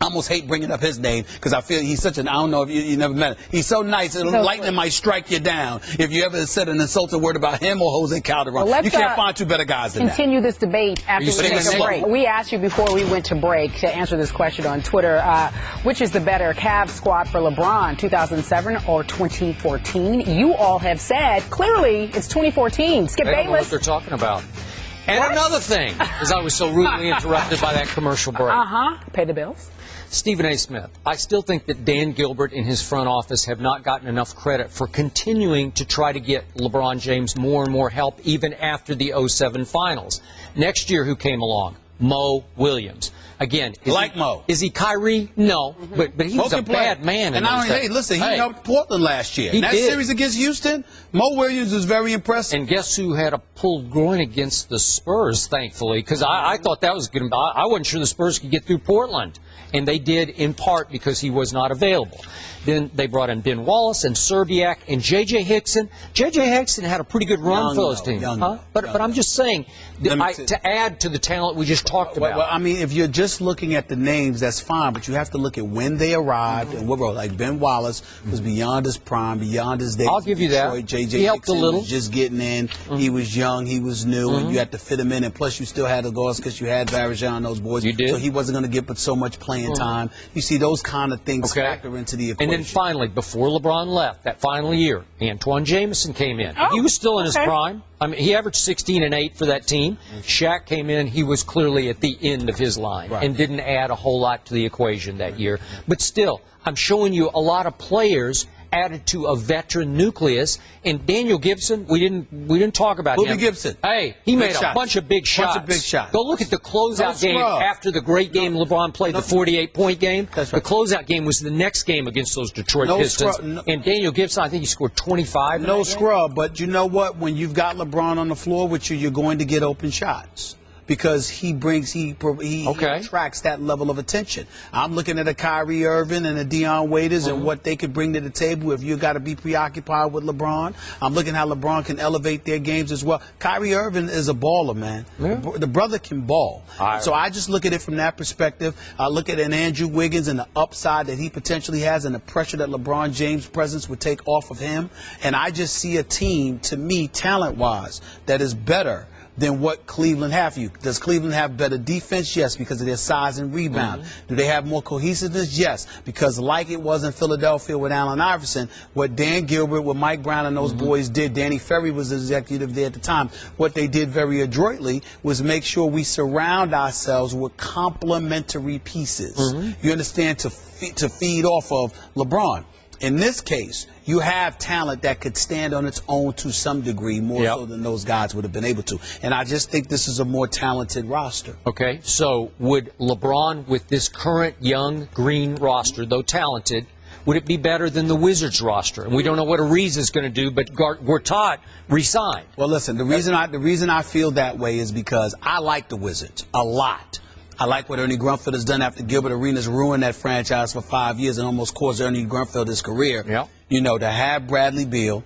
I almost hate bringing up his name because I feel he's such an, I don't know if you never met him. He's so nice, and lightning might strike you down if you ever said an insulting word about him or Jose Calderon. Well, you can't find two better guys than that. Continue this debate after we take a break. We asked you before we went to break to answer this question on Twitter. Which is the better Cavs squad for LeBron, 2007 or 2014? You all have said, clearly, it's 2014. Skip Bayless. They don't know what Bayless. they're talking about. And another thing, because I was so rudely interrupted by that commercial break. Pay the bills. Stephen A. Smith, I still think that Dan Gilbert and his front office have not gotten enough credit for continuing to try to get LeBron James more and more help even after the 07 finals. Next year, who came along? Mo Williams. Again, is he Kyrie? No, but he was a bad man. And hey, listen, he helped Portland last year. In that series against Houston, Mo Williams was very impressive. And guess who had a pulled groin against the Spurs, thankfully, because I thought that was going to, I wasn't sure the Spurs could get through Portland. And they did in part because he was not available. Then they brought in Ben Wallace and Serbiak and J.J. Hickson. J.J. Hickson had a pretty good run for those teams. But I'm just saying, to add to the talent we just talked about. Well, I mean, if you're just looking at the names, that's fine. But you have to look at when they arrived and what role. Like Ben Wallace was beyond his prime, beyond his days. I'll give you that. J.J. He helped Hickson a little. was just getting in. He was young. He was new. And you had to fit him in. And plus, you still had the guards because you had Varejao and those boys. You did. So he wasn't going to get but so much playing time. You see, those kind of things factor into the equation. And then finally, before LeBron left, that final year, Antoine Jameson came in. He was still in his prime. I mean, he averaged 16 and 8 for that team. Shaq came in. He was clearly at the end of his line and didn't add a whole lot to the equation that year. But still, I'm showing you a lot of players added to a veteran nucleus. And Daniel Gibson, we didn't talk about him. Gibson. Hey, he made a bunch of big shots. Go look at the closeout game after the great game LeBron played, the 48-point game. The closeout game was the next game against those Detroit Pistons. And Daniel Gibson, I think he scored 25. No scrub, but you know what? When you've got LeBron on the floor with you, you're going to get open shots. Because he attracts that level of attention. I'm looking at a Kyrie Irving and a Dion Waiters and what they could bring to the table if you got to be preoccupied with LeBron. I'm looking how LeBron can elevate their games as well. Kyrie Irving is a baller, man. The brother can ball. So I just look at it from that perspective. I look at an Andrew Wiggins and the upside that he potentially has and the pressure that LeBron James' presence would take off of him. And I just see a team, to me, talent-wise, that is better than what Cleveland have for you. Does Cleveland have better defense? Yes, because of their size and rebound. Do they have more cohesiveness? Yes, because like it was in Philadelphia with Allen Iverson, what Dan Gilbert, what Mike Brown and those boys did, Danny Ferry was the executive there at the time, what they did very adroitly was make sure we surround ourselves with complementary pieces. You understand, to feed off of LeBron. In this case, you have talent that could stand on its own to some degree, more so than those guys would have been able to. And I just think this is a more talented roster. Okay, so would LeBron, with this current young green roster, though talented, would it be better than the Wizards roster? And we don't know what Ariza's going to do, but Gortat resigned. Well, listen, the reason I feel that way is because I like the Wizards a lot. I like what Ernie Grunfeld has done after Gilbert Arenas ruined that franchise for 5 years and almost caused Ernie Grunfeld his career. You know, to have Bradley Beal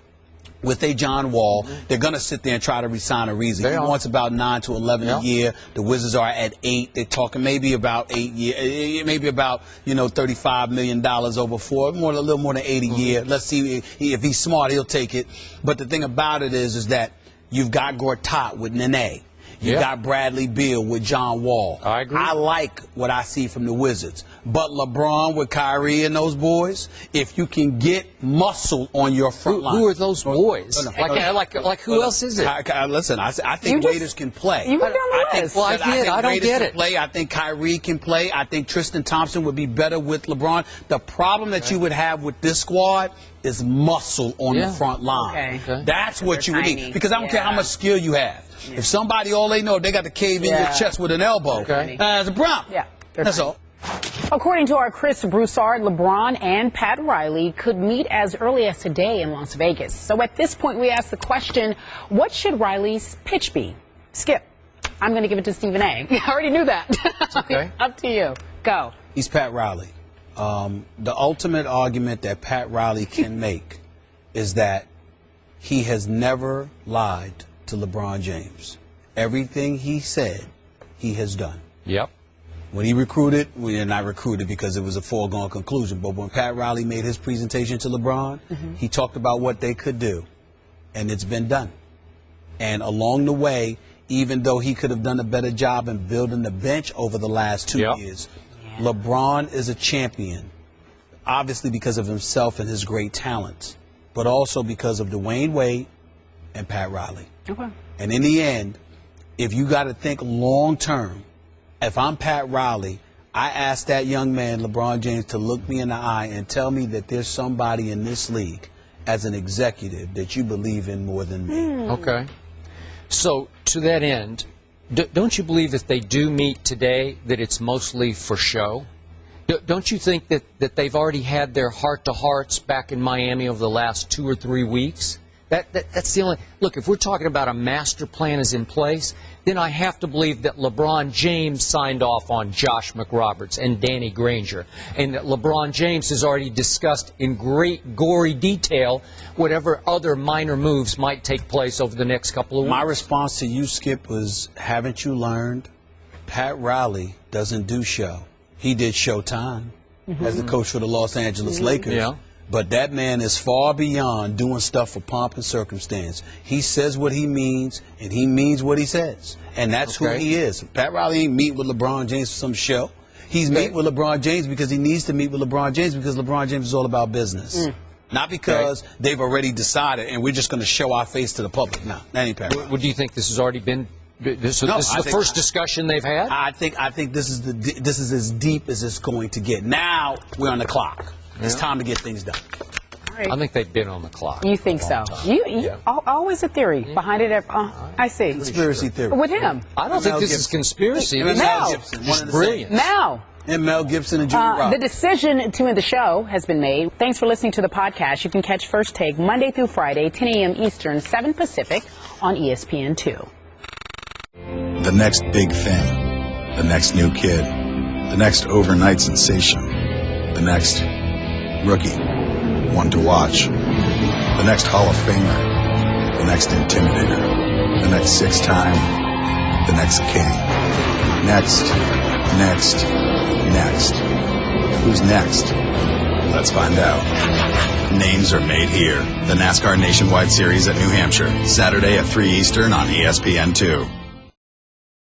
with a John Wall, they're going to sit there and try to re-sign Ariza. He wants about 9 to 11 a year. The Wizards are at 8. They're talking maybe about 8 years, maybe about, $35 million over 4, a little more than 8 a year. Let's see if he's smart, he'll take it. But the thing about it is that you've got Gortat with Nene. You got Bradley Beal with John Wall. I agree. I like what I see from the Wizards. But LeBron with Kyrie and those boys, if you can get muscle on your front line. Who are those boys? Like who else is it? Listen, I think Waiters can play. You went down the list. I don't get it. I think Kyrie can play. I think Tristan Thompson would be better with LeBron. The problem that you would have with this squad is muscle on the front line. That's what you would need. Because I don't care how much skill you have. If somebody, all they know, they got to cave in your chest with an elbow. It's a problem. That's all. According to our Chris Broussard, LeBron and Pat Riley could meet as early as today in Las Vegas. So at this point, we ask the question, what should Riley's pitch be? Skip, I'm going to give it to Stephen A. I already knew that. Okay. Up to you. Go. He's Pat Riley. The ultimate argument that Pat Riley can make is that he has never lied to LeBron James. Everything he said, he has done. When he recruited, not recruited because it was a foregone conclusion, but when Pat Riley made his presentation to LeBron, he talked about what they could do, and it's been done. And along the way, even though he could have done a better job in building the bench over the last 2 years, LeBron is a champion, obviously because of himself and his great talents, but also because of Dwayne Wade and Pat Riley. And in the end, if you got to think long term, if I'm Pat Riley, I ask that young man, LeBron James, to look me in the eye and tell me that there's somebody in this league as an executive that you believe in more than me. Okay. So to that end, don't you believe if they do meet today that it's mostly for show? Don't you think that they've already had their heart-to-hearts back in Miami over the last 2 or 3 weeks? That's the only look. If we're talking about a master plan is in place, then I have to believe that LeBron James signed off on Josh McRoberts and Danny Granger, and that LeBron James has already discussed in great gory detail whatever other minor moves might take place over the next couple of weeks. My response to you, Skip, was, haven't you learned? Pat Riley doesn't do show. He did Showtime as the coach for the Los Angeles Lakers. But that man is far beyond doing stuff for pomp and circumstance. He says what he means, and he means what he says. And that's who he is. Pat Riley ain't meet with LeBron James for some show. He's meeting with LeBron James because he needs to meet with LeBron James because LeBron James is all about business. Not because they've already decided and we're just going to show our face to the public. No, that ain't Pat Riley. What do you think? This has already been... This is the first discussion they've had? I think this is as deep as it's going to get. Now we're on the clock. It's time to get things done. I think they've been on the clock. You think so? You always a theory behind it. I see. Conspiracy theory. With him. I don't think this is conspiracy. This is brilliant. Now. And Mel Gibson and Jimmy Rollins. The decision to end the show has been made. Thanks for listening to the podcast. You can catch First Take Monday through Friday, 10 a.m. Eastern, 7 Pacific on ESPN2. The next big thing, the next new kid, the next overnight sensation, the next rookie, one to watch, the next Hall of Famer, the next intimidator, the next six-time, the next king. Next. Who's next? Let's find out. Names are made here. The NASCAR Nationwide Series at New Hampshire, Saturday at 3 Eastern on ESPN2.